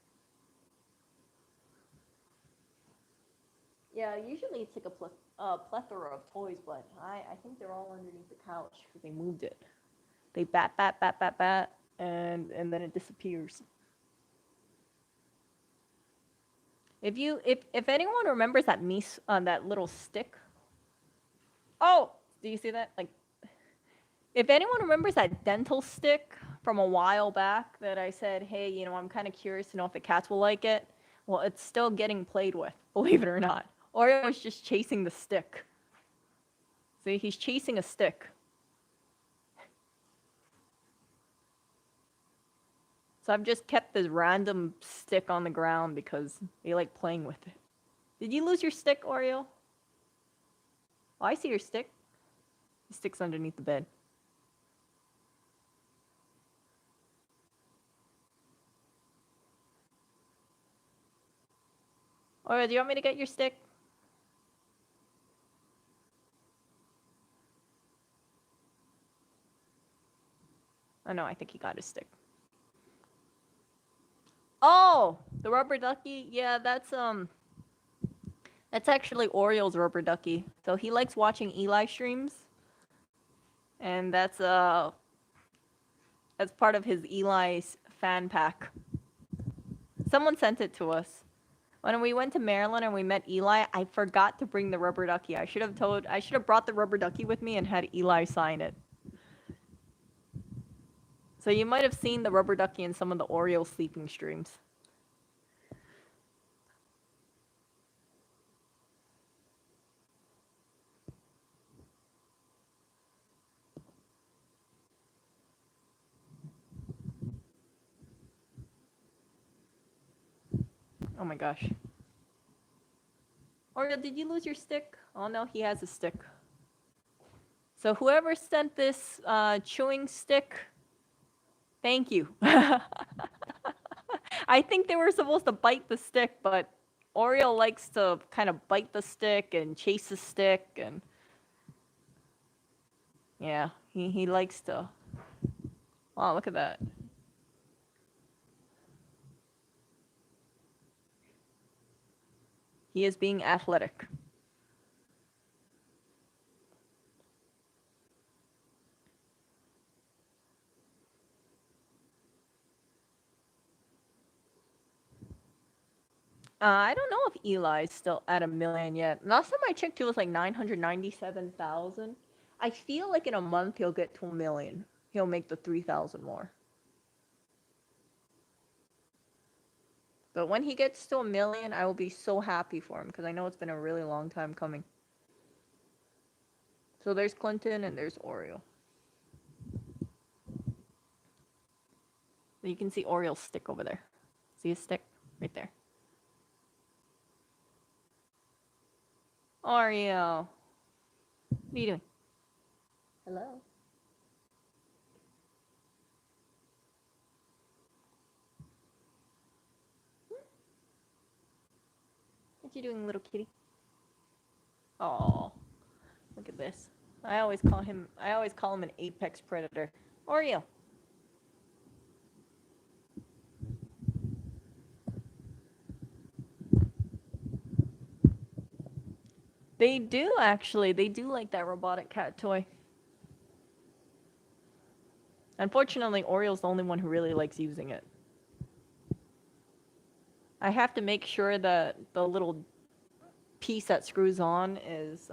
Yeah, usually it's like a plethora of toys, but I think they're all underneath the couch because they moved it. They bat, and then it disappears. If anyone remembers that that little stick. Oh, do you see that? Like, if anyone remembers that dental stick from a while back that I said, hey, you know, I'm kind of curious to know if the cats will like it. Well, it's still getting played with, believe it or not. Oreo was just chasing the stick. See, he's chasing a stick. So I've just kept this random stick on the ground because they like playing with it. Did you lose your stick, Oreo? Oh, I see your stick. The stick's underneath the bed. Oreo, do you want me to get your stick? Oh no, I think he got his stick. Oh, the rubber ducky? Yeah, that's actually Oriole's rubber ducky. So he likes watching Eli streams. And that's part of his Eli's fan pack. Someone sent it to us. When we went to Maryland and we met Eli, I forgot to bring the rubber ducky. I should have brought the rubber ducky with me and had Eli sign it. So you might have seen the rubber ducky in some of the Oreo sleeping streams. Oh my gosh. Oreo, did you lose your stick? Oh no, he has a stick. So whoever sent this chewing stick, thank you. I think they were supposed to bite the stick, but Oreo likes to kind of bite the stick and chase the stick, and yeah, he likes to. Wow, look at that. He is being athletic. I don't know if Eli's still at 1 million yet. Last time I checked, it was like 997,000. I feel like in a month he'll get to 1 million. He'll make the 3,000 more. But when he gets to 1 million, I will be so happy for him because I know it's been a really long time coming. So there's Clinton and there's Oreo. You can see Oreo's stick over there. See his stick? Right there. Oreo. What are you doing? Hello? What you doing, little kitty? Oh, look at this. I always call him an apex predator. Oreo. They do actually. They do like that robotic cat toy. Unfortunately, Oreo's the only one who really likes using it. I have to make sure that the little piece that screws on is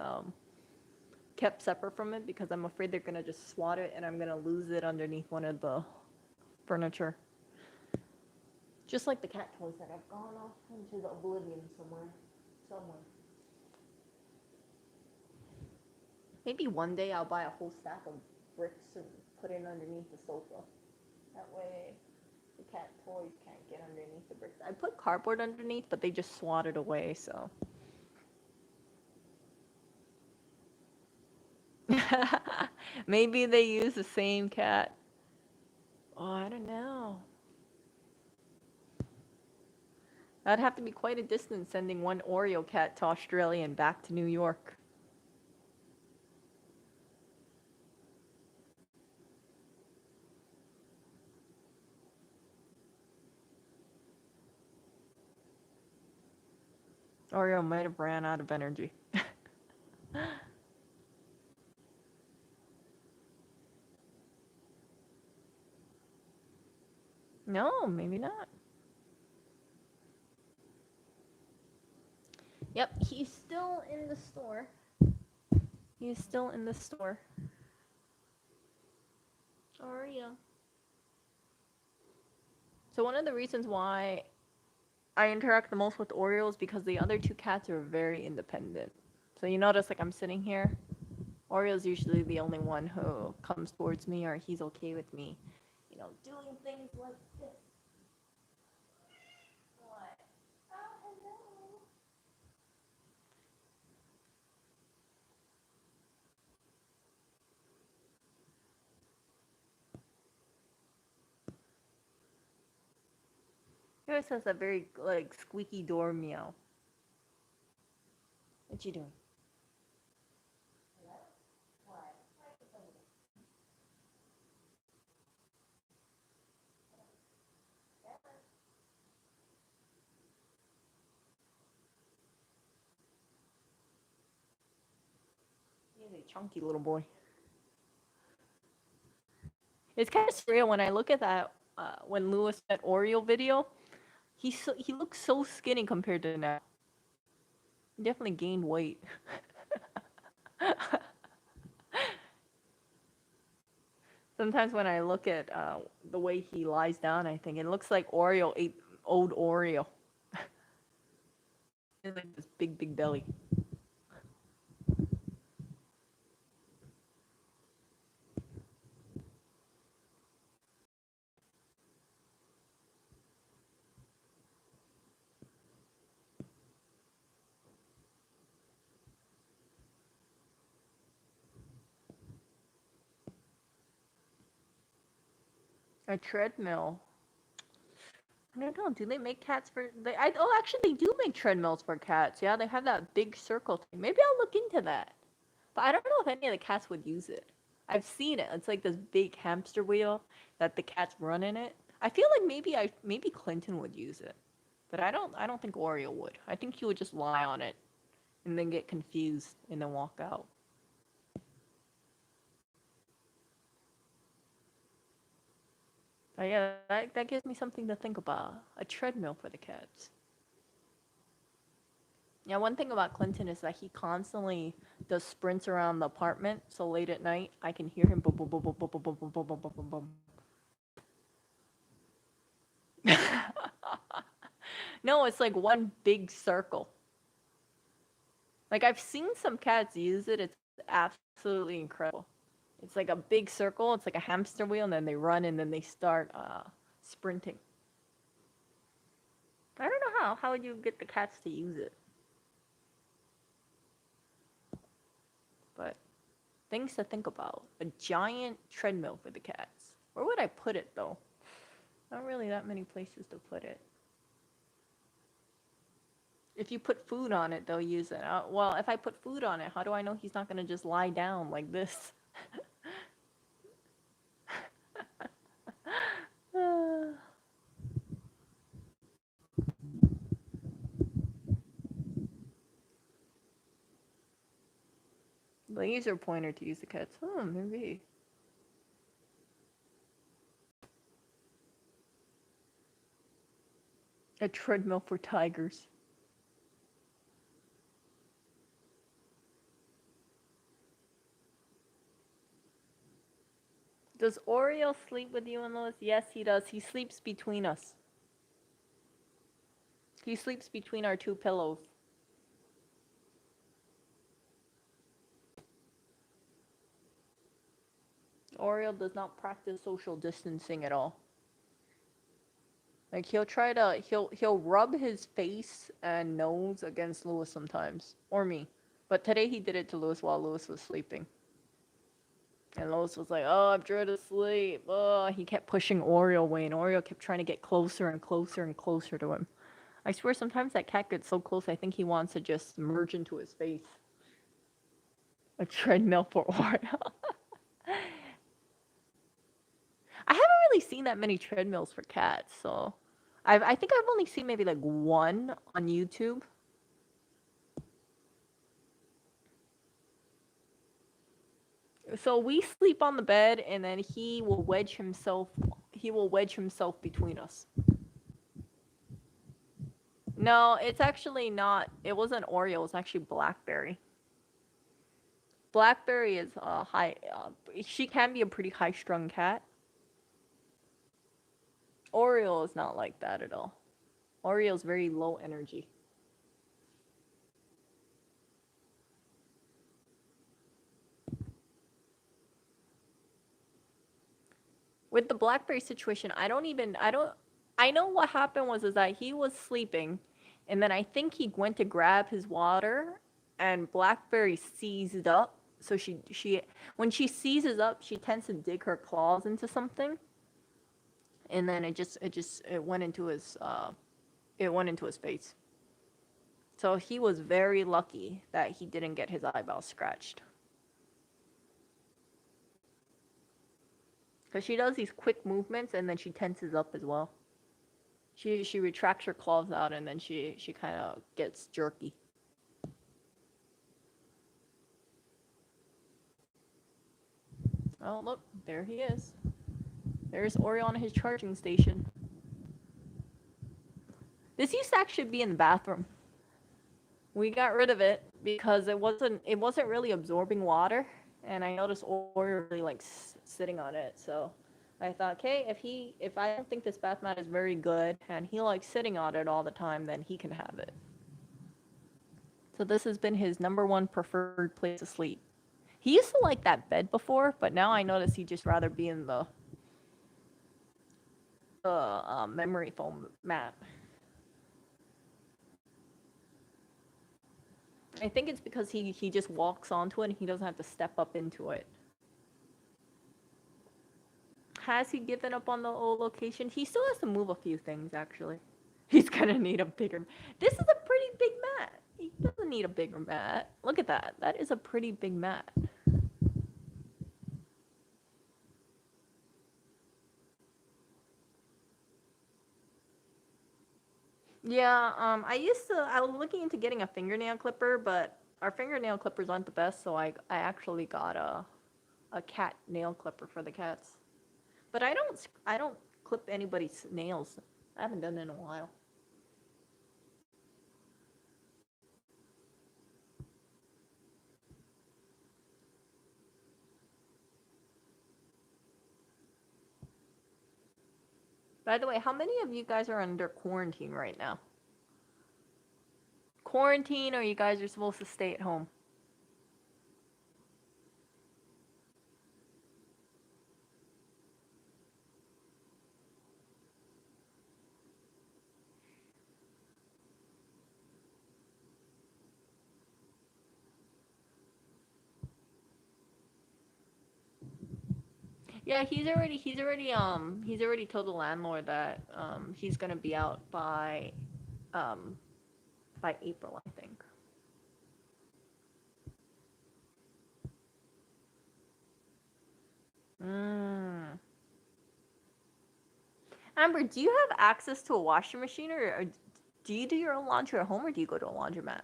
kept separate from it because I'm afraid they're gonna just swat it and I'm gonna lose it underneath one of the furniture. Just like the cat toys that have gone off into the oblivion somewhere. Maybe one day I'll buy a whole stack of bricks and put it underneath the sofa. That way the cat toys can't get underneath the bricks. I put cardboard underneath, but they just swat it away, so. Maybe they use the same cat. Oh, I don't know. That'd have to be quite a distance sending one Oreo cat to Australia and back to New York. Oreo might have ran out of energy. No, maybe not. Yep, he's still in the store. He's still in the store. Oreo. So one of the reasons why I interact the most with Oreo is because the other two cats are very independent. So you notice, like, I'm sitting here. Oreo's usually the only one who comes towards me or he's okay with me, you know, doing things like this. What? Oh, hello. He always has that very, like, squeaky door meow. What you doing? He's a chunky little boy. It's kind of surreal when I look at that when Lewis met Oreo video. He looks so skinny compared to now. He definitely gained weight. Sometimes when I look at the way he lies down, I think it looks like Oreo ate old Oreo. It's like this big belly. A treadmill. I don't know. Do they make cats for? Oh, actually, they do make treadmills for cats. Yeah, they have that big circle thing. Maybe I'll look into that. But I don't know if any of the cats would use it. I've seen it. It's like this big hamster wheel that the cats run in it. I feel like maybe Clinton would use it, but I don't think Oreo would. I think he would just lie on it and then get confused and then walk out. But yeah, that gives me something to think about. A treadmill for the cats. Yeah, one thing about Clinton is that he constantly does sprints around the apartment. So late at night, I can hear him boom, boom, boom, boom, boom, boom, boom, boom, boom, boom, boom, boom. No, it's like one big circle. Like I've seen some cats use it. It's absolutely incredible. It's like a big circle. It's like a hamster wheel, and then they run, and then they start sprinting. I don't know how. How would you get the cats to use it? But things to think about. A giant treadmill for the cats. Where would I put it though? Not really that many places to put it. If you put food on it, they'll use it. Well, if I put food on it, how do I know he's not gonna just lie down like this? Laser pointer to use the cats. Oh, maybe. A treadmill for tigers. Does Oreo sleep with you and Lois? Yes, he does. He sleeps between us. He sleeps between our two pillows. Oreo does not practice social distancing at all. Like he'll rub his face and nose against Lewis sometimes, or me. But today he did it to Lewis while Lewis was sleeping. And Lois was like, "Oh, I'm trying to sleep." Oh, he kept pushing Oreo away, and Oreo kept trying to get closer and closer and closer to him. I swear, sometimes that cat gets so close, I think he wants to just merge into his face. A treadmill for Oreo. I haven't really seen that many treadmills for cats, so I think I've only seen maybe like one on YouTube. So we sleep on the bed, and then he will wedge himself between us. No, it's actually not. It wasn't Oreo. It was actually Blackberry. Blackberry is high. She can be a pretty high-strung cat. Oreo is not like that at all. Oreo is very low energy. With the Blackberry situation, I know what happened is that he was sleeping, and then I think he went to grab his water, and Blackberry seized up. So she when she seizes up, she tends to dig her claws into something, and then it went into his face. So he was very lucky that he didn't get his eyeball scratched. Because she does these quick movements, and then she tenses up as well. She retracts her claws out, and then she kind of gets jerky. Oh, look, there he is. There's Oreo on his charging station. This used to actually be in the bathroom. We got rid of it because it wasn't really absorbing water, and I noticed Ori really like sitting on it. So I thought, okay, if I don't think this bath mat is very good and he likes sitting on it all the time, then he can have it. So this has been his number one preferred place to sleep. He used to like that bed before, but now I notice he'd just rather be in the memory foam mat. I think it's because he just walks onto it and he doesn't have to step up into it. Has he given up on the old location? He still has to move a few things, actually. He's gonna need a bigger. This is a pretty big mat. He doesn't need a bigger mat. Look at that. That is a pretty big mat. Yeah, I was looking into getting a fingernail clipper, but our fingernail clippers aren't the best, so I actually got a cat nail clipper for the cats. But I don't clip anybody's nails. I haven't done it in a while. By the way, how many of you guys are under quarantine right now? Quarantine, or you guys are supposed to stay at home? Yeah, he's already told the landlord that he's gonna be out um by April, I think. Mm. Amber, do you have access to a washing machine, or do you do your own laundry at home, or do you go to a laundromat?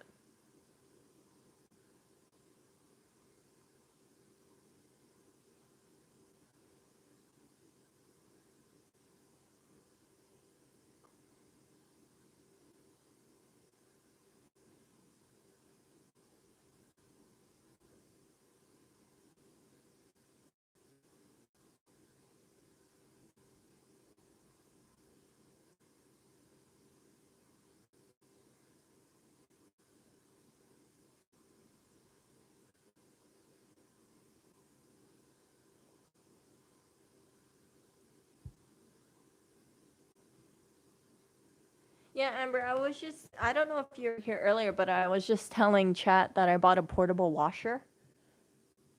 Yeah, Amber, I don't know if you were here earlier, but I was just telling chat that I bought a portable washer.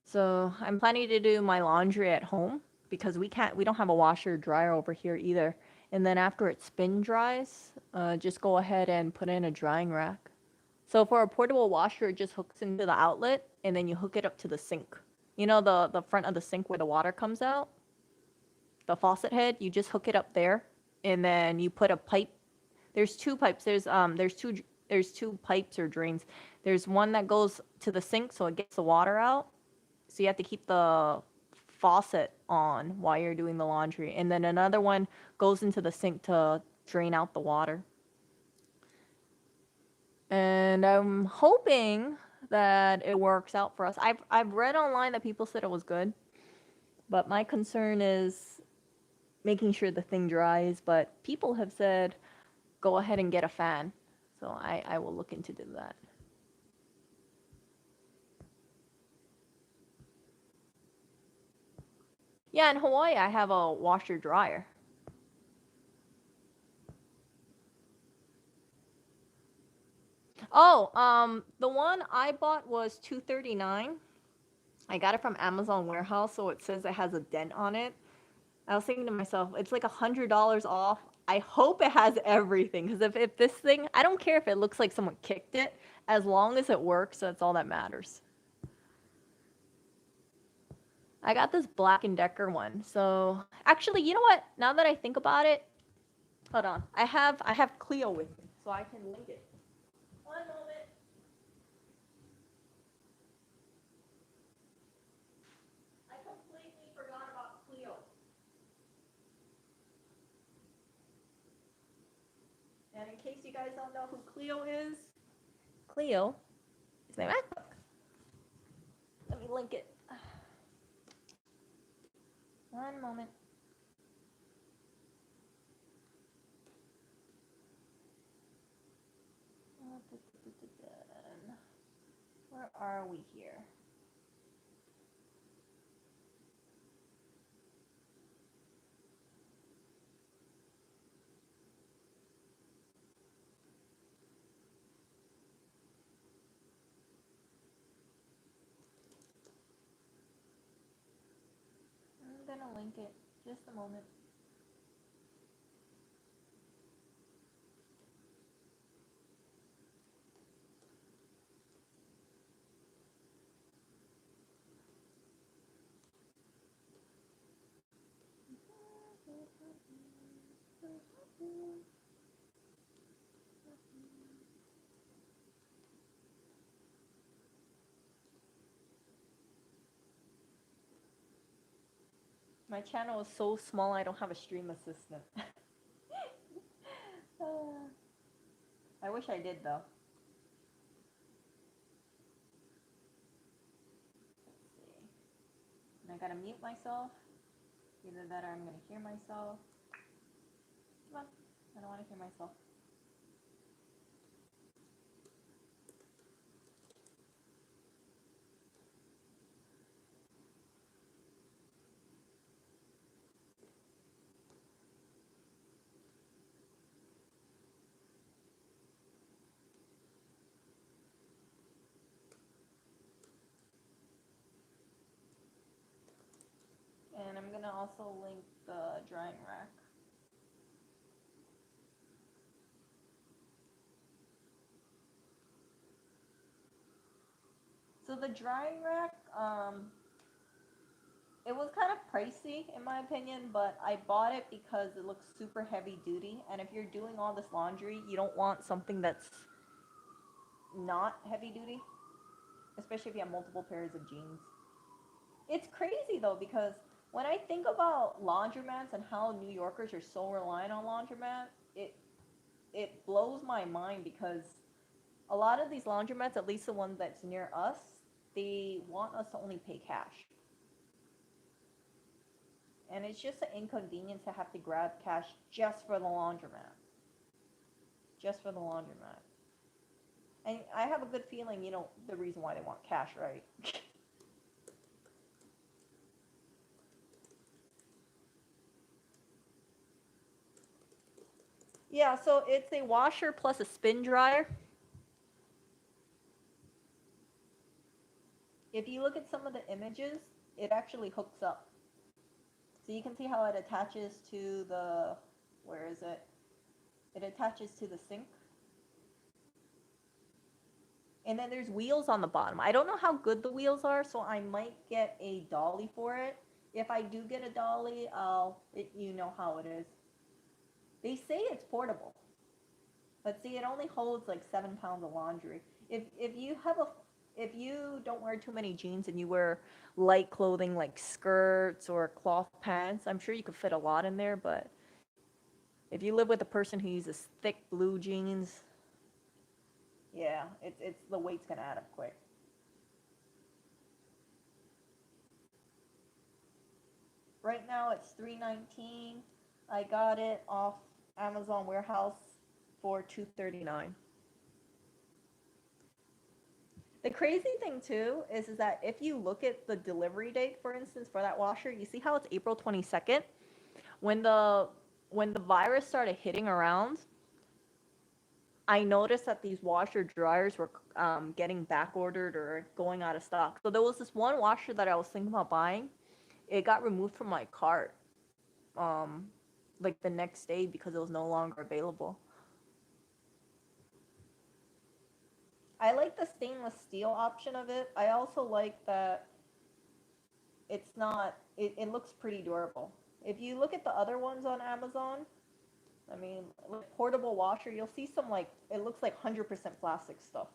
So I'm planning to do my laundry at home because we don't have a washer or dryer over here either. And then after it spin dries, just go ahead and put in a drying rack. So for a portable washer, it just hooks into the outlet and then you hook it up to the sink. You know the front of the sink where the water comes out? The faucet head, you just hook it up there and then you put a pipe. There's two pipes. There's two pipes or drains. There's one that goes to the sink so it gets the water out. So you have to keep the faucet on while you're doing the laundry. And then another one goes into the sink to drain out the water. And I'm hoping that it works out for us. I've read online that people said it was good, but my concern is making sure the thing dries. But people have said go ahead and get a fan, so I will look into do that. Yeah, in Hawaii I have a washer dryer. Oh, the one I bought was 239. I got it from Amazon warehouse, so it says it has a dent on it. I was thinking to myself, it's like $100 off. I hope it has everything, because if this thing, I don't care if it looks like someone kicked it, as long as it works, that's all that matters. I got this Black and Decker one. So actually, you know what? Now that I think about it, hold on. I have Clio with me, so I can link it. One moment. I completely forgot about Clio. And in case you guys don't know who Cleo is my MacBook. Let me link it. One moment. Where are we here? I'm gonna link it. Just a moment. My channel is so small I don't have a stream assistant. I wish I did though. Let's see. And I gotta mute myself. Either that or I'm gonna hear myself. Come on. I don't wanna hear myself. And I'm gonna also link the drying rack. So the drying rack, it was kind of pricey in my opinion, but I bought it because it looks super heavy duty. And if you're doing all this laundry, you don't want something that's not heavy duty, especially if you have multiple pairs of jeans. It's crazy though, because when I think about laundromats and how New Yorkers are so reliant on laundromats, it blows my mind because a lot of these laundromats, at least the one that's near us, they want us to only pay cash. And it's just an inconvenience to have to grab cash just for the laundromat. Just for the laundromat. And I have a good feeling, you know, the reason why they want cash, right? Yeah, so it's a washer plus a spin dryer. If you look at some of the images, it actually hooks up. So you can see how it attaches to the, where is it? It attaches to the sink. And then there's wheels on the bottom. I don't know how good the wheels are, so I might get a dolly for it. If I do get a dolly, you know how it is. They say it's portable. But see, it only holds like 7 pounds of laundry. If you don't wear too many jeans and you wear light clothing like skirts or cloth pants, I'm sure you could fit a lot in there, but if you live with a person who uses thick blue jeans, yeah, it's the weight's gonna add up quick. Right now it's $3.19. I got it off Amazon Warehouse for $2.39. The crazy thing too is that if you look at the delivery date, for instance, for that washer, you see how it's April 22nd? When the virus started hitting around, I noticed that these washer dryers were getting back ordered or going out of stock. So there was this one washer that I was thinking about buying. It got removed from my cart like the next day because it was no longer available. I like the stainless steel option of it. I also like that it's not, it looks pretty durable. If you look at the other ones on Amazon, I mean, like portable washer, you'll see some like, it looks like 100% plastic stuff.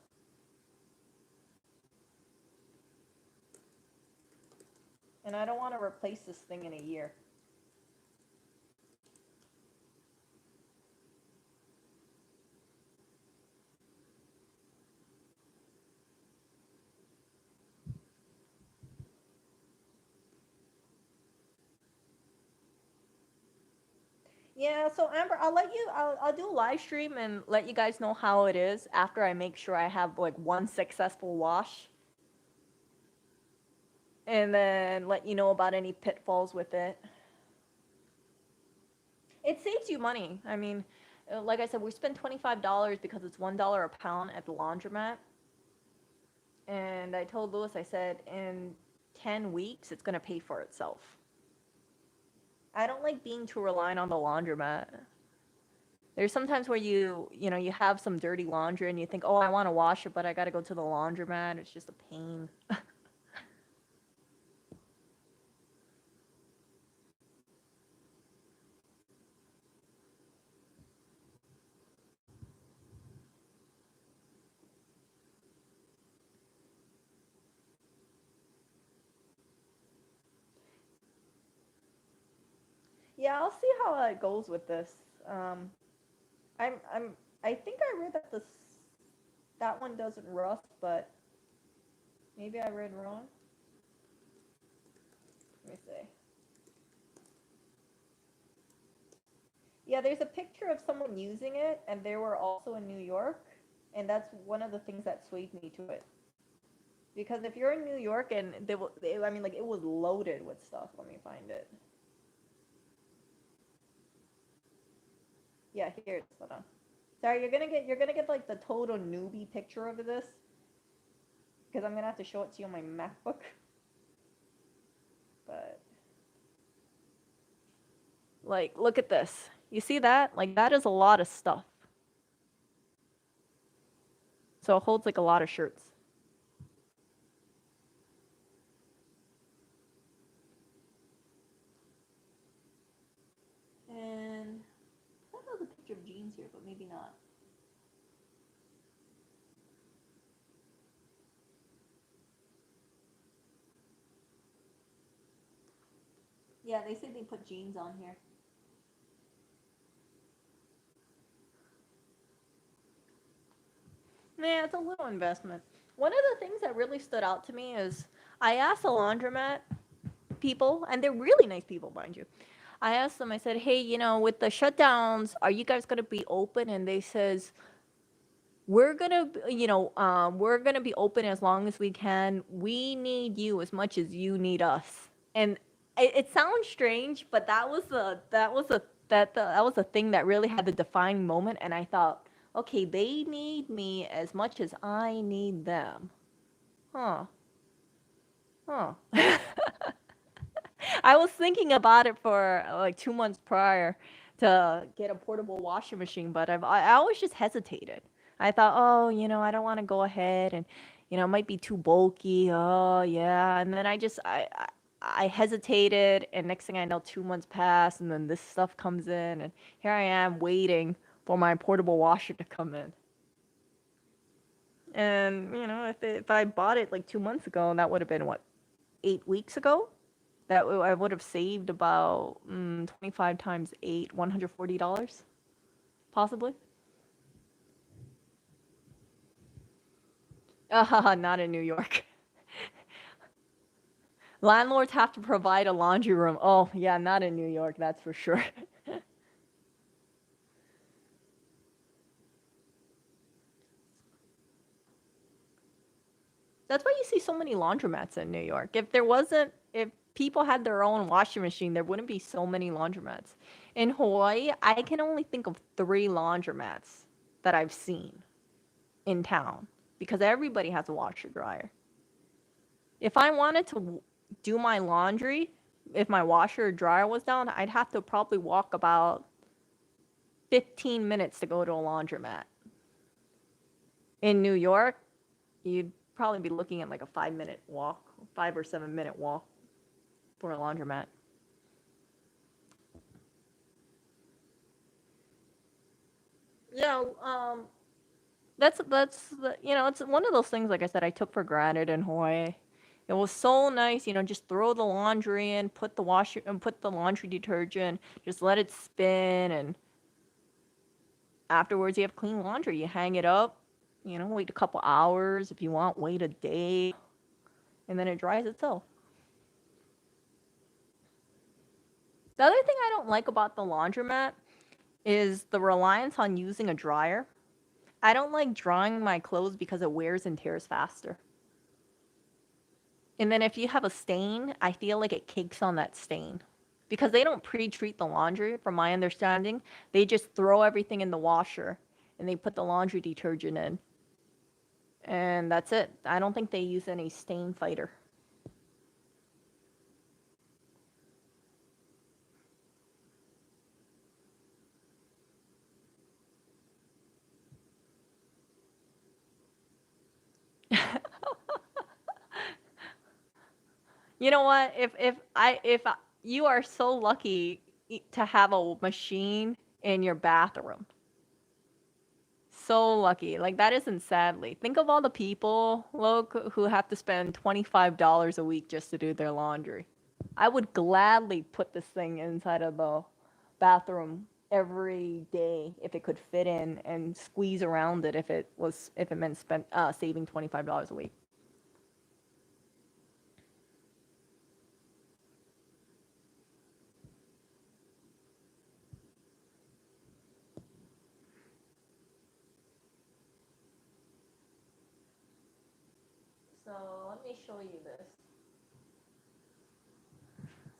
And I don't want to replace this thing in a year. Yeah, so Amber, I'll do a live stream and let you guys know how it is after I make sure I have like one successful wash, and then let you know about any pitfalls with it. It saves you money. I mean, like I said, we spend $25 because it's $1 a pound at the laundromat. And I told Lewis, I said, in 10 weeks, it's going to pay for itself. I don't like being too reliant on the laundromat. There's sometimes where you have some dirty laundry and you think, oh, I want to wash it, but I got to go to the laundromat. It's just a pain. Yeah, I'll see how it goes with this. Um, I'm I think I read that that one doesn't rust, but maybe I read wrong. Let me see. Yeah, there's a picture of someone using it, and they were also in New York, and that's one of the things that swayed me to it. Because if you're in New York and I mean, like it was loaded with stuff. Let me find it. Yeah, here. Hold on. Sorry, you're gonna get like the total newbie picture of this, because I'm gonna have to show it to you on my MacBook. But like, look at this. You see that? Like that is a lot of stuff. So it holds like a lot of shirts. And I thought there was a picture of jeans here, but maybe not. Yeah, they say they put jeans on here. Yeah, it's a little investment. One of the things that really stood out to me is I asked the laundromat people, and they're really nice people, mind you. I asked them, I said, hey, with the shutdowns, are you guys going to be open? And they says, we're going to be open as long as we can. We need you as much as you need us. And it sounds strange, but that was the thing that really had the defining moment. And I thought, okay, they need me as much as I need them. Huh. Huh. I was thinking about it for like 2 months prior to get a portable washing machine, but I always just hesitated. I thought, oh, I don't want to go ahead, and it might be too bulky. Oh, yeah, and then I hesitated, and next thing I know, 2 months pass, and then this stuff comes in, and here I am waiting for my portable washer to come in. And if I bought it like 2 months ago, and that would have been what, 8 weeks ago, I would have saved about 25 times 8, $140, possibly. Not in New York. Landlords have to provide a laundry room. Oh, yeah, not in New York, that's for sure. That's why you see so many laundromats in New York. If people had their own washing machine, there wouldn't be so many laundromats. In Hawaii, I can only think of 3 laundromats that I've seen in town because everybody has a washer dryer. If I wanted to do my laundry, if my washer or dryer was down, I'd have to probably walk about 15 minutes to go to a laundromat. In New York, you'd probably be looking at like a 5 minute walk, 5 or 7 minute walk for a laundromat. Yeah, it's one of those things. Like I said, I took for granted in Hawaii. It was so nice, just throw the laundry in, put the laundry detergent, just let it spin, and afterwards you have clean laundry. You hang it up, wait a couple hours if you want, wait a day, and then it dries itself. The other thing I don't like about the laundromat is the reliance on using a dryer. I don't like drying my clothes because it wears and tears faster. And then if you have a stain, I feel like it cakes on that stain. Because they don't pre-treat the laundry, from my understanding. They just throw everything in the washer and they put the laundry detergent in. And that's it. I don't think they use any stain fighter. You know what? If you are so lucky to have a machine in your bathroom. So lucky. Like that isn't sadly. Think of all the people, look, who have to spend $25 a week just to do their laundry. I would gladly put this thing inside of the bathroom every day if it could fit in and squeeze around it if it meant saving $25 a week. So let me show you this.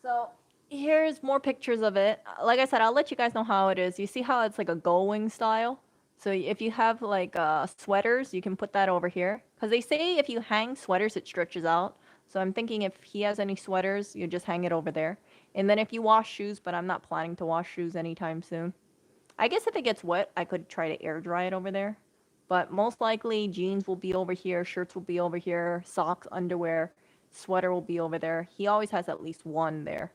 So here's more pictures of it. Like I said, I'll let you guys know how it is. You see how it's like a going style? So if you have like sweaters, you can put that over here. Because they say if you hang sweaters, it stretches out. So I'm thinking if he has any sweaters, you just hang it over there. And then if you wash shoes, but I'm not planning to wash shoes anytime soon. I guess if it gets wet, I could try to air dry it over there. But most likely, jeans will be over here, shirts will be over here, socks, underwear, sweater will be over there. He always has at least one there.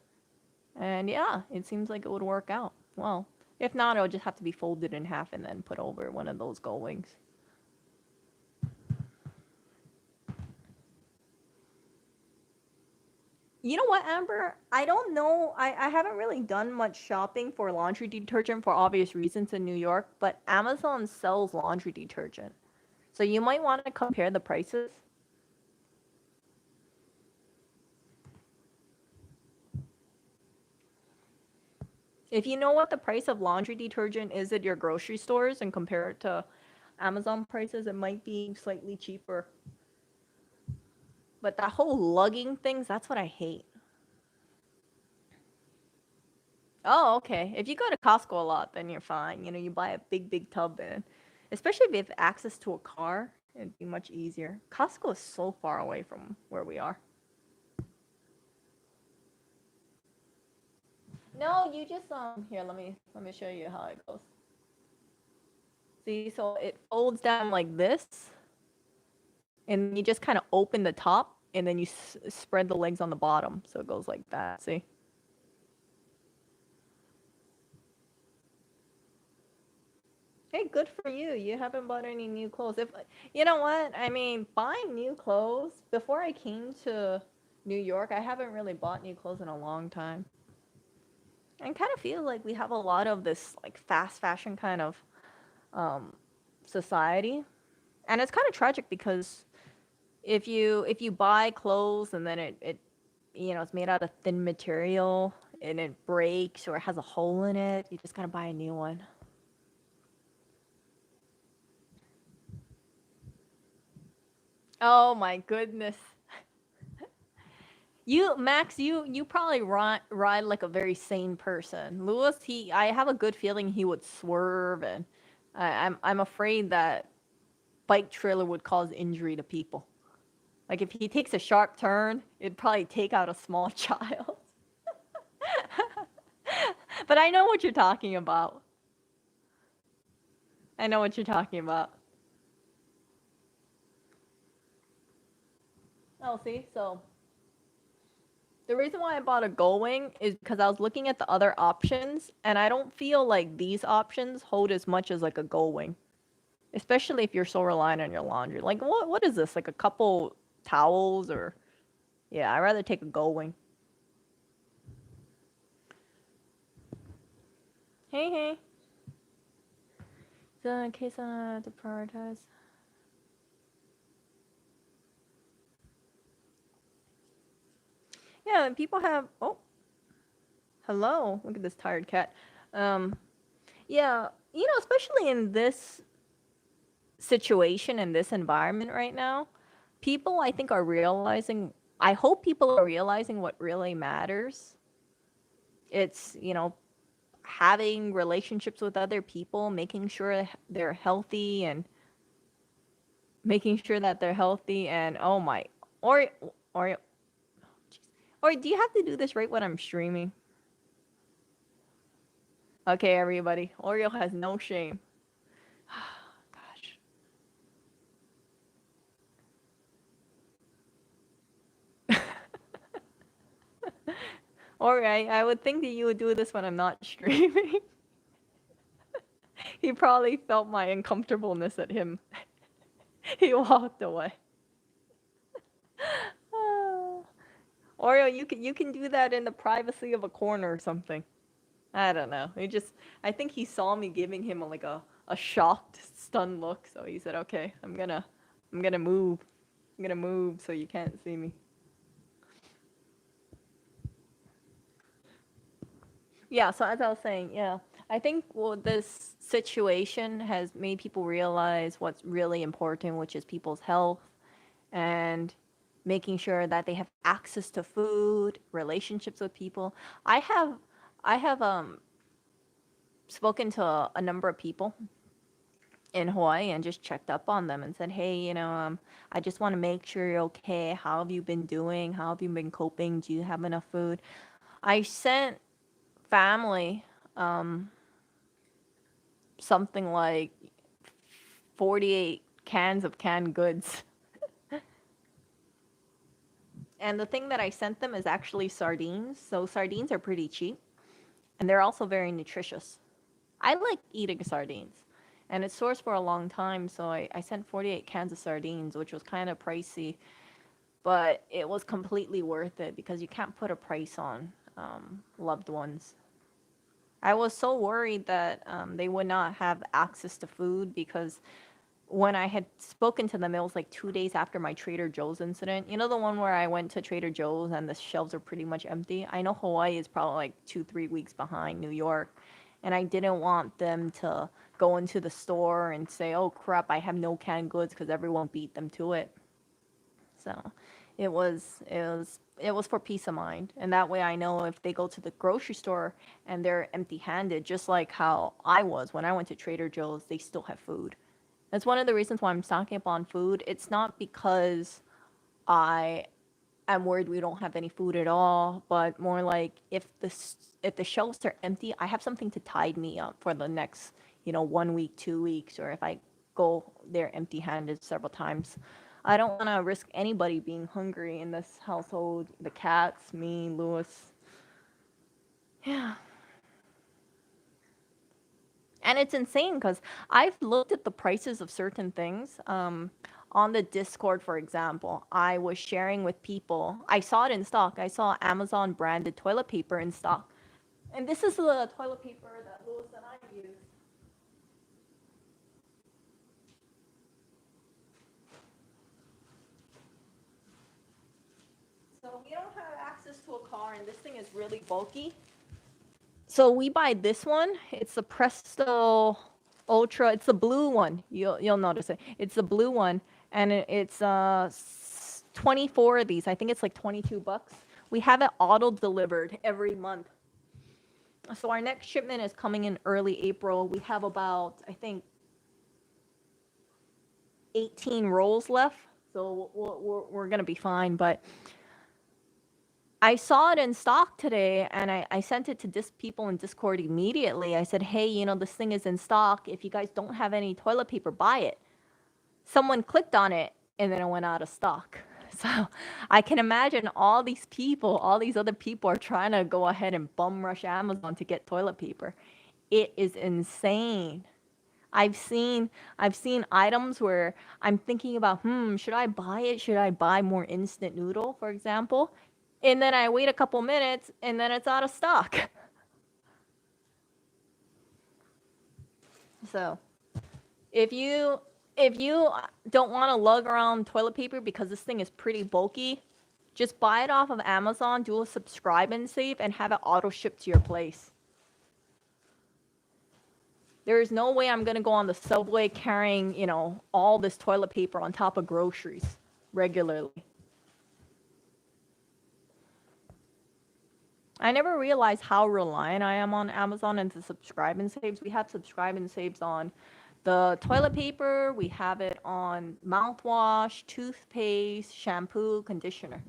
And yeah, it seems like it would work out. Well, if not, it'll just have to be folded in half and then put over one of those gull wings. You know what, Amber? I don't know. I haven't really done much shopping for laundry detergent for obvious reasons in New York, but Amazon sells laundry detergent. So you might want to compare the prices. If you know what the price of laundry detergent is at your grocery stores and compare it to Amazon prices, it might be slightly cheaper. But that whole lugging things, that's what I hate. Oh, okay. If you go to Costco a lot, then you're fine. You know, you buy a big tub and especially if you have access to a car, it'd be much easier. Costco is so far away from where we are. No, you just here, let me show you how it goes. See, so it folds down like this, and you just kind of open the top, and then you spread the legs on the bottom, so it goes like that. See? Hey, good for you. You haven't bought any new clothes. If you know what, I mean, buying new clothes before I came to New York, I haven't really bought new clothes in a long time. I kind of feel like we have a lot of this like fast fashion kind of um, society, and it's kind of tragic because if you buy clothes and then it it's made out of thin material and it breaks or it has a hole in it, you just gotta buy a new one. Oh my goodness. You Max, you probably ride like a very sane person. Lewis, I have a good feeling he would swerve, and I'm afraid that bike trailer would cause injury to people. Like if he takes a sharp turn, it'd probably take out a small child. But I know what you're talking about. I know what you're talking about. Oh, see, so the reason why I bought a Gullwing is because I was looking at the other options, and I don't feel like these options hold as much as like a Gullwing, especially if you're so reliant on your laundry. Like, what is this? Like a couple towels or yeah, I'd rather take a Gullwing. Hey, hey. So in case I have to prioritize. Yeah, and people have. Oh, hello. Look at this tired cat. Um, Yeah, especially in this situation, in this environment right now, people I think are realizing, I hope people are realizing what really matters. It's, having relationships with other people, making sure they're healthy and making sure that they're healthy and oh my, or or or do you have to do this right when I'm streaming? Okay, everybody. Oreo has no shame. Gosh. Alright, I would think that you would do this when I'm not streaming. He probably felt my uncomfortableness at him. He walked away. Oreo, you can do that in the privacy of a corner or something. I don't know. I think he saw me giving him a shocked, stunned look, so he said, "Okay, I'm gonna move. I'm gonna move so you can't see me." Yeah, so as I was saying, yeah, I think this situation has made people realize what's really important, which is people's health and making sure that they have access to food, relationships with people. I have I have spoken to a number of people in Hawaii and just checked up on them and said, "Hey, I just want to make sure you're okay. How have you been doing? How have you been coping? Do you have enough food?" I sent family something like 48 cans of canned goods. And the thing that I sent them is actually sardines. So sardines are pretty cheap and they're also very nutritious. I like eating sardines. And it's sourced for a long time, so I sent 48 cans of sardines, which was kind of pricey, but it was completely worth it because you can't put a price on loved ones. I was so worried that they would not have access to food because when I had spoken to them, it was like 2 days after my Trader Joe's incident. You know, the one where I went to Trader Joe's and the shelves are pretty much empty? I know Hawaii is probably like 2, 3 weeks behind New York. And I didn't want them to go into the store and say, oh crap, I have no canned goods because everyone beat them to it. So it was for peace of mind. And that way I know if they go to the grocery store and they're empty handed, just like how I was when I went to Trader Joe's, they still have food. That's one of the reasons why I'm stocking up on food. It's not because I am worried we don't have any food at all, but more like if the shelves are empty, I have something to tide me up for the next, 1 week, 2 weeks, or if I go there empty-handed several times. I don't want to risk anybody being hungry in this household. The cats, me, Lewis. Yeah. And it's insane because I've looked at the prices of certain things. On the Discord, for example, I was sharing with people. I saw it in stock. I saw Amazon branded toilet paper in stock. And this is the toilet paper that Louis and I use. So we don't have access to a car, and this thing is really bulky. So we buy this one. It's the Presto Ultra. It's the blue one. You'll notice it. It's the blue one, and it's 24 of these. I think it's like $22. We have it auto delivered every month. So our next shipment is coming in early April. We have about, I think, 18 rolls left. So we're gonna be fine. But I saw it in stock today and I sent it to people in Discord immediately. I said, hey, this thing is in stock. If you guys don't have any toilet paper, buy it. Someone clicked on it and then it went out of stock. So I can imagine all these people, all these other people are trying to go ahead and bum rush Amazon to get toilet paper. It is insane. I've seen items where I'm thinking about, should I buy it? Should I buy more instant noodle, for example? And then I wait a couple minutes and then it's out of stock. So, if you don't want to lug around toilet paper because this thing is pretty bulky, just buy it off of Amazon, do a subscribe and save, and have it auto shipped to your place. There is no way I'm gonna go on the subway carrying, all this toilet paper on top of groceries regularly. I never realized how reliant I am on Amazon and the subscribe and saves. We have subscribe and saves on the toilet paper, we have it on mouthwash, toothpaste, shampoo, conditioner.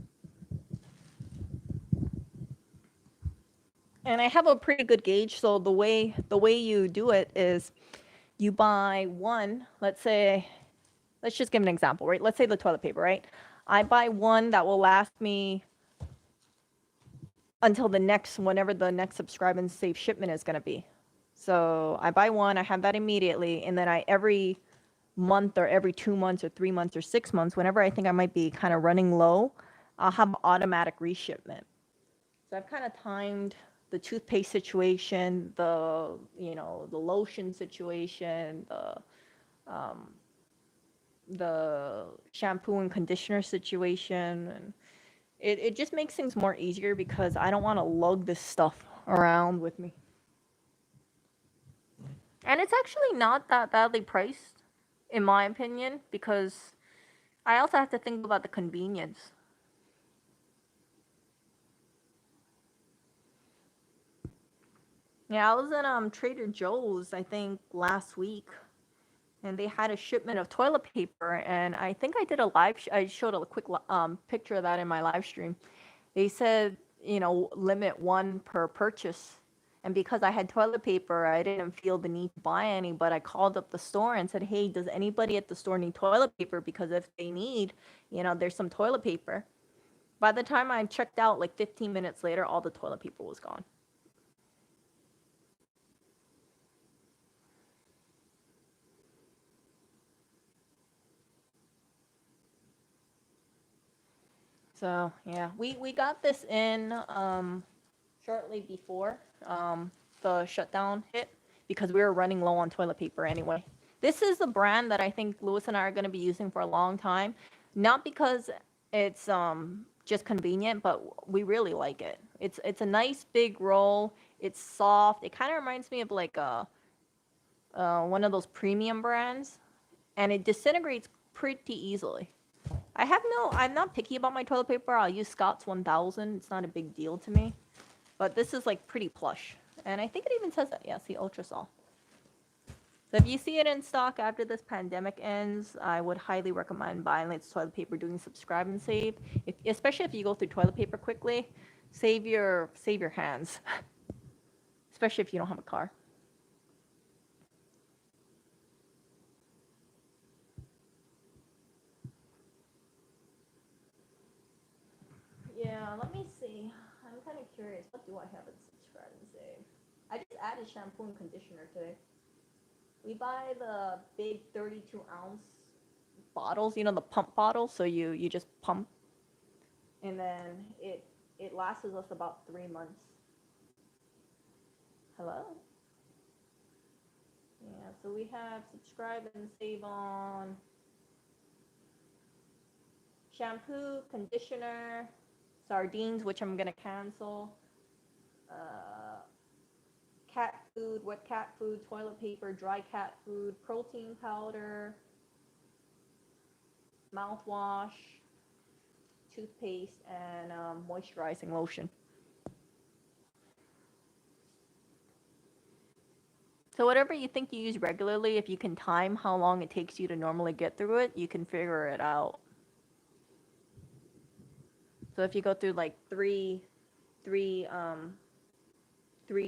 And I have a pretty good gauge, so the way you do it is you buy one, let's just give an example, right? Let's say the toilet paper, right? I buy one that will last me until whenever the next subscribe and save shipment is going to be. So I buy one, I have that immediately, and then every month or every 2 months or 3 months or 6 months, whenever I think I might be kind of running low, I'll have automatic reshipment. So I've kind of timed the toothpaste situation, the lotion situation, the shampoo and conditioner situation, and it just makes things more easier because I don't want to lug this stuff around with me. And it's actually not that badly priced, in my opinion, because I also have to think about the convenience. Yeah, I was in Trader Joe's, I think, last week, and they had a shipment of toilet paper, and I think I did I showed a quick picture of that in my live stream. They said, limit one per purchase. And because I had toilet paper, I didn't feel the need to buy any, but I called up the store and said, hey, does anybody at the store need toilet paper? Because if they need, there's some toilet paper. By the time I checked out, like 15 minutes later, all the toilet paper was gone. So yeah, we got this in shortly before the shutdown hit because we were running low on toilet paper anyway. This is the brand that I think Lewis and I are going to be using for a long time, not because it's just convenient, but we really like it. It's a nice big roll. It's soft. It kind of reminds me of like one of those premium brands, and it disintegrates pretty easily. I'm not picky about my toilet paper. I'll use Scott's 1000. It's not a big deal to me. But this is like pretty plush. And I think it even says that. Yeah, see, Ultrasol. So if you see it in stock after this pandemic ends, I would highly recommend buying its toilet paper, doing subscribe and save. Especially if you go through toilet paper quickly, save your hands. Especially if you don't have a car. Yeah, let me see. I'm kind of curious. What do I have in subscribe and save? I just added shampoo and conditioner today. We buy the big 32-ounce bottles, the pump bottles. So you just pump, and then it lasts us about 3 months. Hello. Yeah. So we have subscribe and save on shampoo, conditioner, sardines, which I'm gonna cancel. Uh, cat food, wet cat food, toilet paper, dry cat food, protein powder, mouthwash, toothpaste, and moisturizing lotion. So whatever you think you use regularly, if you can time how long it takes you to normally get through it, you can figure it out. So if you go through like three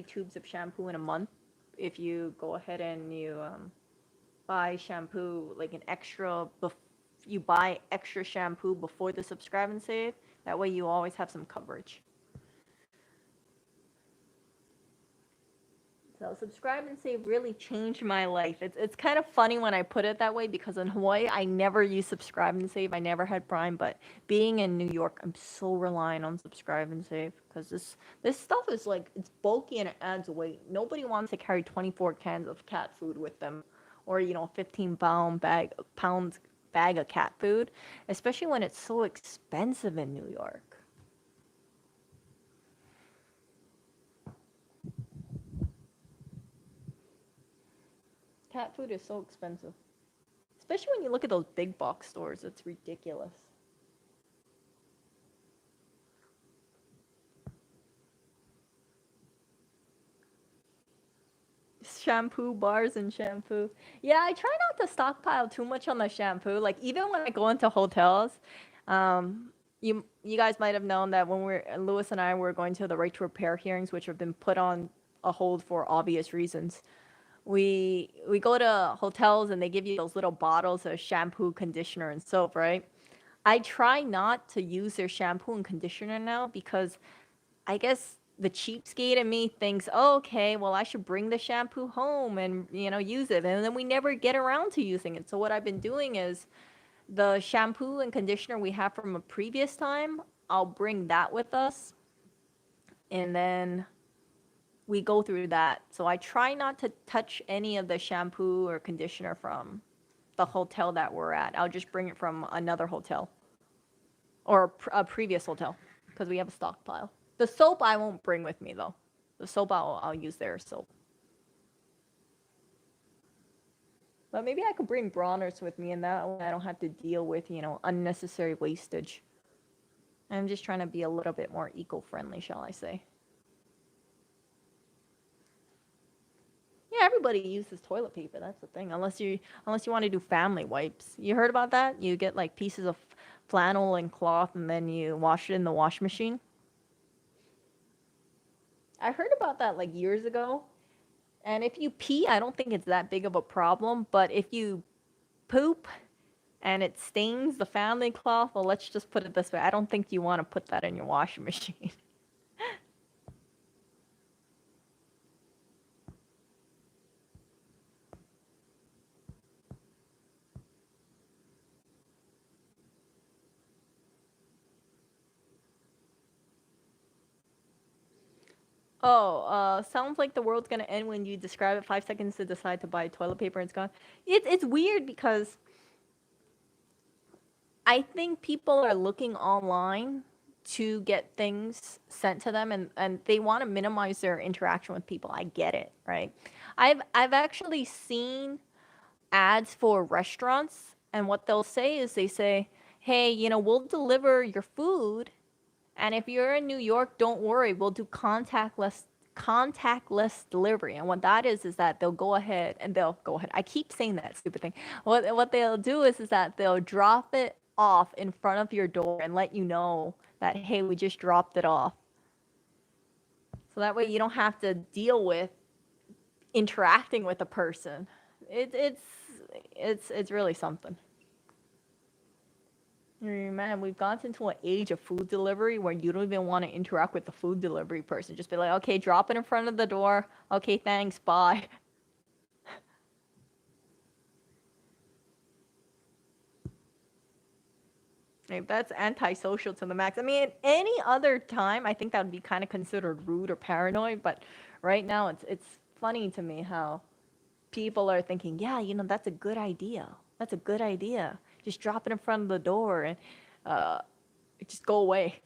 tubes of shampoo in a month, if you go ahead and you buy shampoo like you buy extra shampoo before the subscribe and save, that way you always have some coverage. So subscribe and save really changed my life. It's kind of funny when I put it that way because in Hawaii I never used subscribe and save. I never had Prime, but being in New York, I'm so reliant on subscribe and save because this stuff is like it's bulky and it adds weight. Nobody wants to carry 24 cans of cat food with them, or 15 pounds bag of cat food, especially when it's so expensive in New York. cat food is so expensive. Especially when you look at those big box stores, it's ridiculous. Shampoo bars and shampoo. Yeah, I try not to stockpile too much on the shampoo. Like even when I go into hotels, um, you guys might have known that when Lewis and I were going to the right to repair hearings, which have been put on a hold for obvious reasons. We go to hotels and they give you those little bottles of shampoo, conditioner, and soap, right? I try not to use their shampoo and conditioner now because I guess the cheapskate in me thinks, oh, okay, well, I should bring the shampoo home and, use it. And then we never get around to using it. So what I've been doing is the shampoo and conditioner we have from a previous time, I'll bring that with us. And then we go through that. So I try not to touch any of the shampoo or conditioner from the hotel that we're at. I'll just bring it from another hotel or a previous hotel because we have a stockpile. The soap I won't bring with me though. The soap I'll use their soap. But maybe I could bring Bronner's with me, and that way I don't have to deal with unnecessary wastage. I'm just trying to be a little bit more eco-friendly, shall I say? Yeah, everybody uses toilet paper. That's the thing. Unless you want to do family wipes. You heard about that? You get like pieces of flannel and cloth, and then you wash it in the wash machine. I heard about that like years ago. And if you pee, I don't think it's that big of a problem. But if you poop and it stains the family cloth, well, let's just put it this way. I don't think you want to put that in your washing machine. Oh, sounds like the world's gonna end when you describe it 5 seconds to decide to buy toilet paper and it's gone. It's weird because I think people are looking online to get things sent to them and they want to minimize their interaction with people. I get it, right? I've actually seen ads for restaurants and what they'll say is they say, "Hey, we'll deliver your food and if you're in New York, don't worry, we'll do contactless delivery." And what that is that they'll go ahead and they'll go ahead. I keep saying that stupid thing. What they'll do is that they'll drop it off in front of your door and let you know that hey, we just dropped it off. So that way you don't have to deal with interacting with a person. It's really something. Man, we've gotten into an age of food delivery where you don't even want to interact with the food delivery person. Just be like, okay, drop it in front of the door. Okay, thanks, bye. Like, that's antisocial to the max. I mean, any other time, I think that would be kind of considered rude or paranoid. But right now, it's funny to me how people are thinking, yeah, that's a good idea. That's a good idea. Just drop it in front of the door and uh, just go away.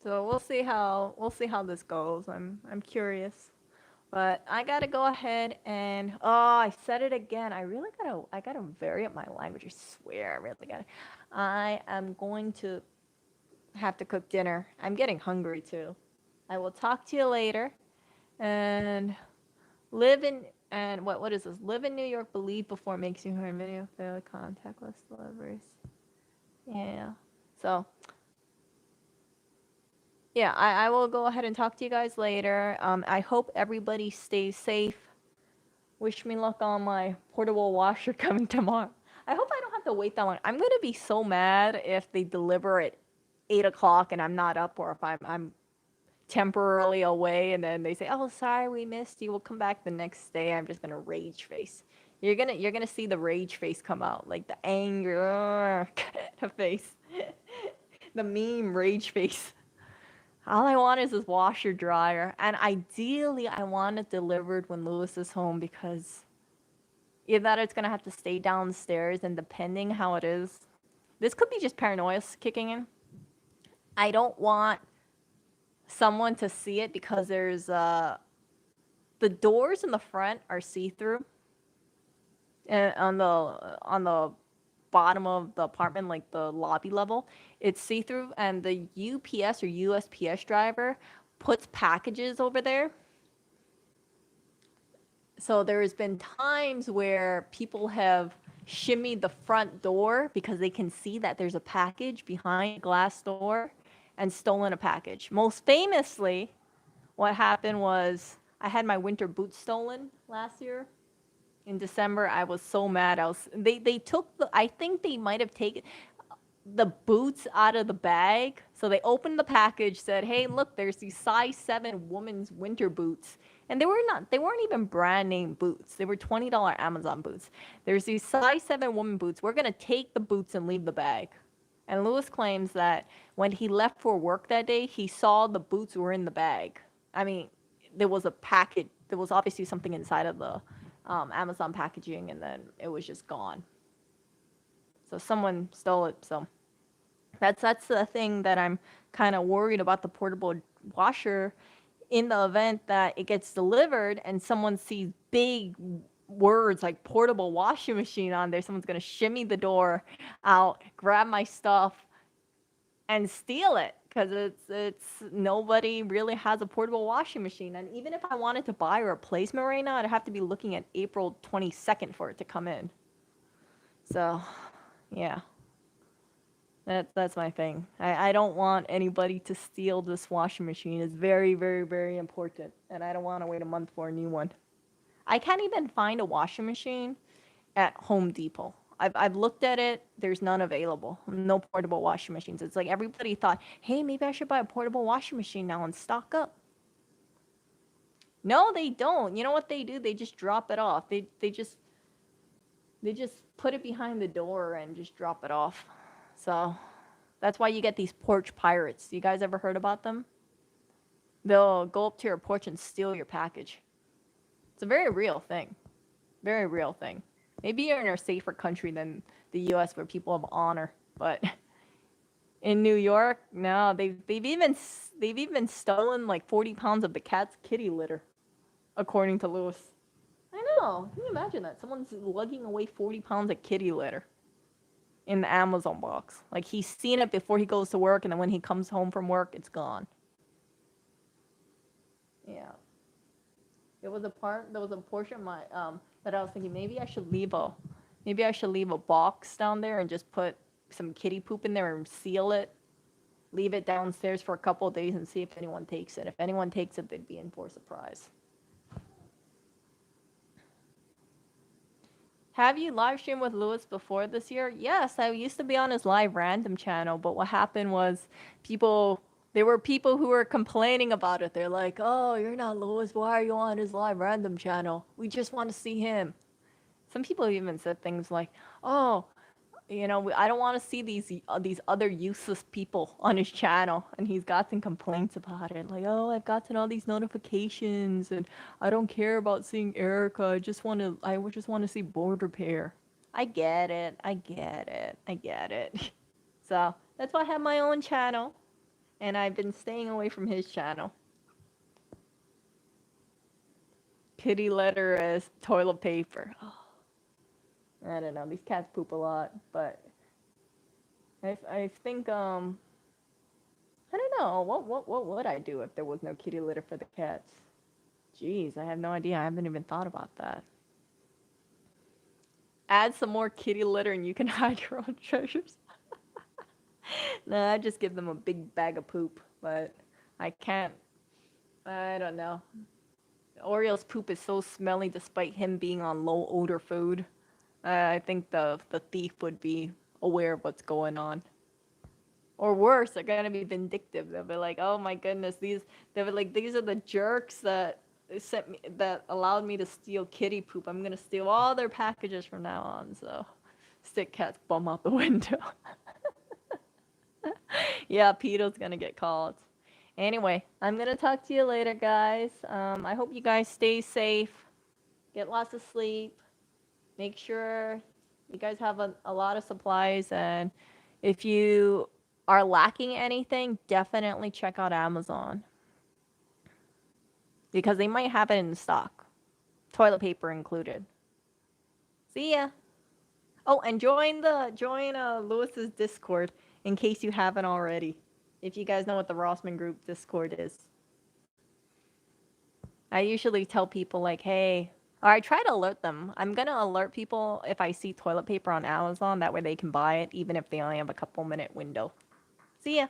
So we'll see how this goes. I'm curious. But I gotta go ahead and oh, I said it again. I gotta vary up my language. I swear, I really gotta. I am going to have to cook dinner. I'm getting hungry too. I will talk to you later. And live in and what is this? Live in New York, believe before it makes you hear video, fail contactless deliveries. Yeah. So yeah, I will go ahead and talk to you guys later. I hope everybody stays safe. Wish me luck on my portable washer coming tomorrow. I hope I don't have to wait that long. I'm gonna be so mad if they deliver at 8 o'clock and I'm not up, or if I'm temporarily away and then they say, "Oh, sorry, we missed you. We'll come back the next day." I'm just gonna rage face. You're gonna see the rage face come out, like the anger face, the meme rage face. All I want is this washer dryer, and ideally, I want it delivered when Lewis is home because either that it's gonna have to stay downstairs, and depending how it is, this could be just paranoia kicking in. I don't want someone to see it because there's the doors in the front are see-through, and on the bottom of the apartment, like the lobby level, it's see-through, and the UPS or USPS driver puts packages over there. So there's been times where people have shimmied the front door because they can see that there's a package behind a glass door and stolen a package. Most famously, what happened was I had my winter boots stolen last year. In December, I was so mad. They took I think they might have taken the boots out of the bag. So they opened the package, said, "Hey, look, there's these size 7 women's winter boots." And they weren't even brand name boots. They were $20 Amazon boots. There's these size 7 woman boots. We're going to take the boots and leave the bag. And Lewis claims that when he left for work that day, he saw the boots were in the bag. I mean, there was a package. There was obviously something inside of the Amazon packaging, and then it was just gone. So someone stole it. So that's the thing that I'm kind of worried about, the portable washer, in the event that it gets delivered and someone sees big words like portable washing machine on there. Someone's going to shimmy the door out, grab my stuff, and steal it, because it's nobody really has a portable washing machine. And even if I wanted to buy a replacement right now, I'd have to be looking at April 22nd for it to come in. So yeah, that's my thing. I don't want anybody to steal this washing machine. It's very, very, very important, and I don't want to wait a month for a new one. I can't even find a washing machine at Home Depot. I've looked at it. There's none available. No portable washing machines. It's like everybody thought, hey, maybe I should buy a portable washing machine now and stock up. No, they don't. You know what they do? They just drop it off. They just put it behind the door and just drop it off. So that's why you get these porch pirates. You guys ever heard about them? They'll go up to your porch and steal your package. It's a very real thing. Very real thing. Maybe you're in a safer country than the U.S. where people have honor, but in New York, no, they've even stolen like 40 pounds of the cat's kitty litter, according to Lewis. I know. Can you imagine that? Someone's lugging away 40 pounds of kitty litter in the Amazon box. Like, he's seen it before he goes to work, and then when he comes home from work, it's gone. Yeah. There was a portion of my that I was thinking maybe I should leave a box down there and just put some kitty poop in there and seal it. Leave it downstairs for a couple of days and see if anyone takes it. If anyone takes it, they'd be in for a surprise. Have you live streamed with Lewis before this year? Yes, I used to be on his live random channel, but what happened was there were people who were complaining about it. They're like, "Oh, you're not Lewis. Why are you on his live random channel? We just want to see him." Some people even said things like, "Oh, I don't want to see these other useless people on his channel." And he's gotten complaints about it, like, "Oh, I've gotten all these notifications, and I don't care about seeing Erica. I just want to see board repair." I get it. I get it. I get it. So that's why I have my own channel, and I've been staying away from his channel. Kitty litter as toilet paper. Oh, I don't know. These cats poop a lot, but I think I don't know what would I do if there was no kitty litter for the cats. Jeez, I have no idea. I haven't even thought about that. Add some more kitty litter and you can hide your own treasures. No, I just give them a big bag of poop, but I can't. I don't know. Oriole's poop is so smelly despite him being on low odor food. I think the thief would be aware of what's going on. Or worse, they're gonna be vindictive. They'll be like, "Oh my goodness, these are the jerks that that allowed me to steal kitty poop. I'm gonna steal all their packages from now on." So, stick cat's bum out the window. Yeah, Peto's gonna get called. Anyway, I'm gonna talk to you later, guys. I hope you guys stay safe, get lots of sleep, make sure you guys have a lot of supplies, and if you are lacking anything, definitely check out Amazon. Because they might have it in stock. Toilet paper included. See ya. Oh, and join Lewis's Discord in case you haven't already. If you guys know what the Rossman Group Discord is. I usually tell people like, hey, or I try to alert them. I'm gonna alert people if I see toilet paper on Amazon. That way they can buy it even if they only have a couple minute window. See ya.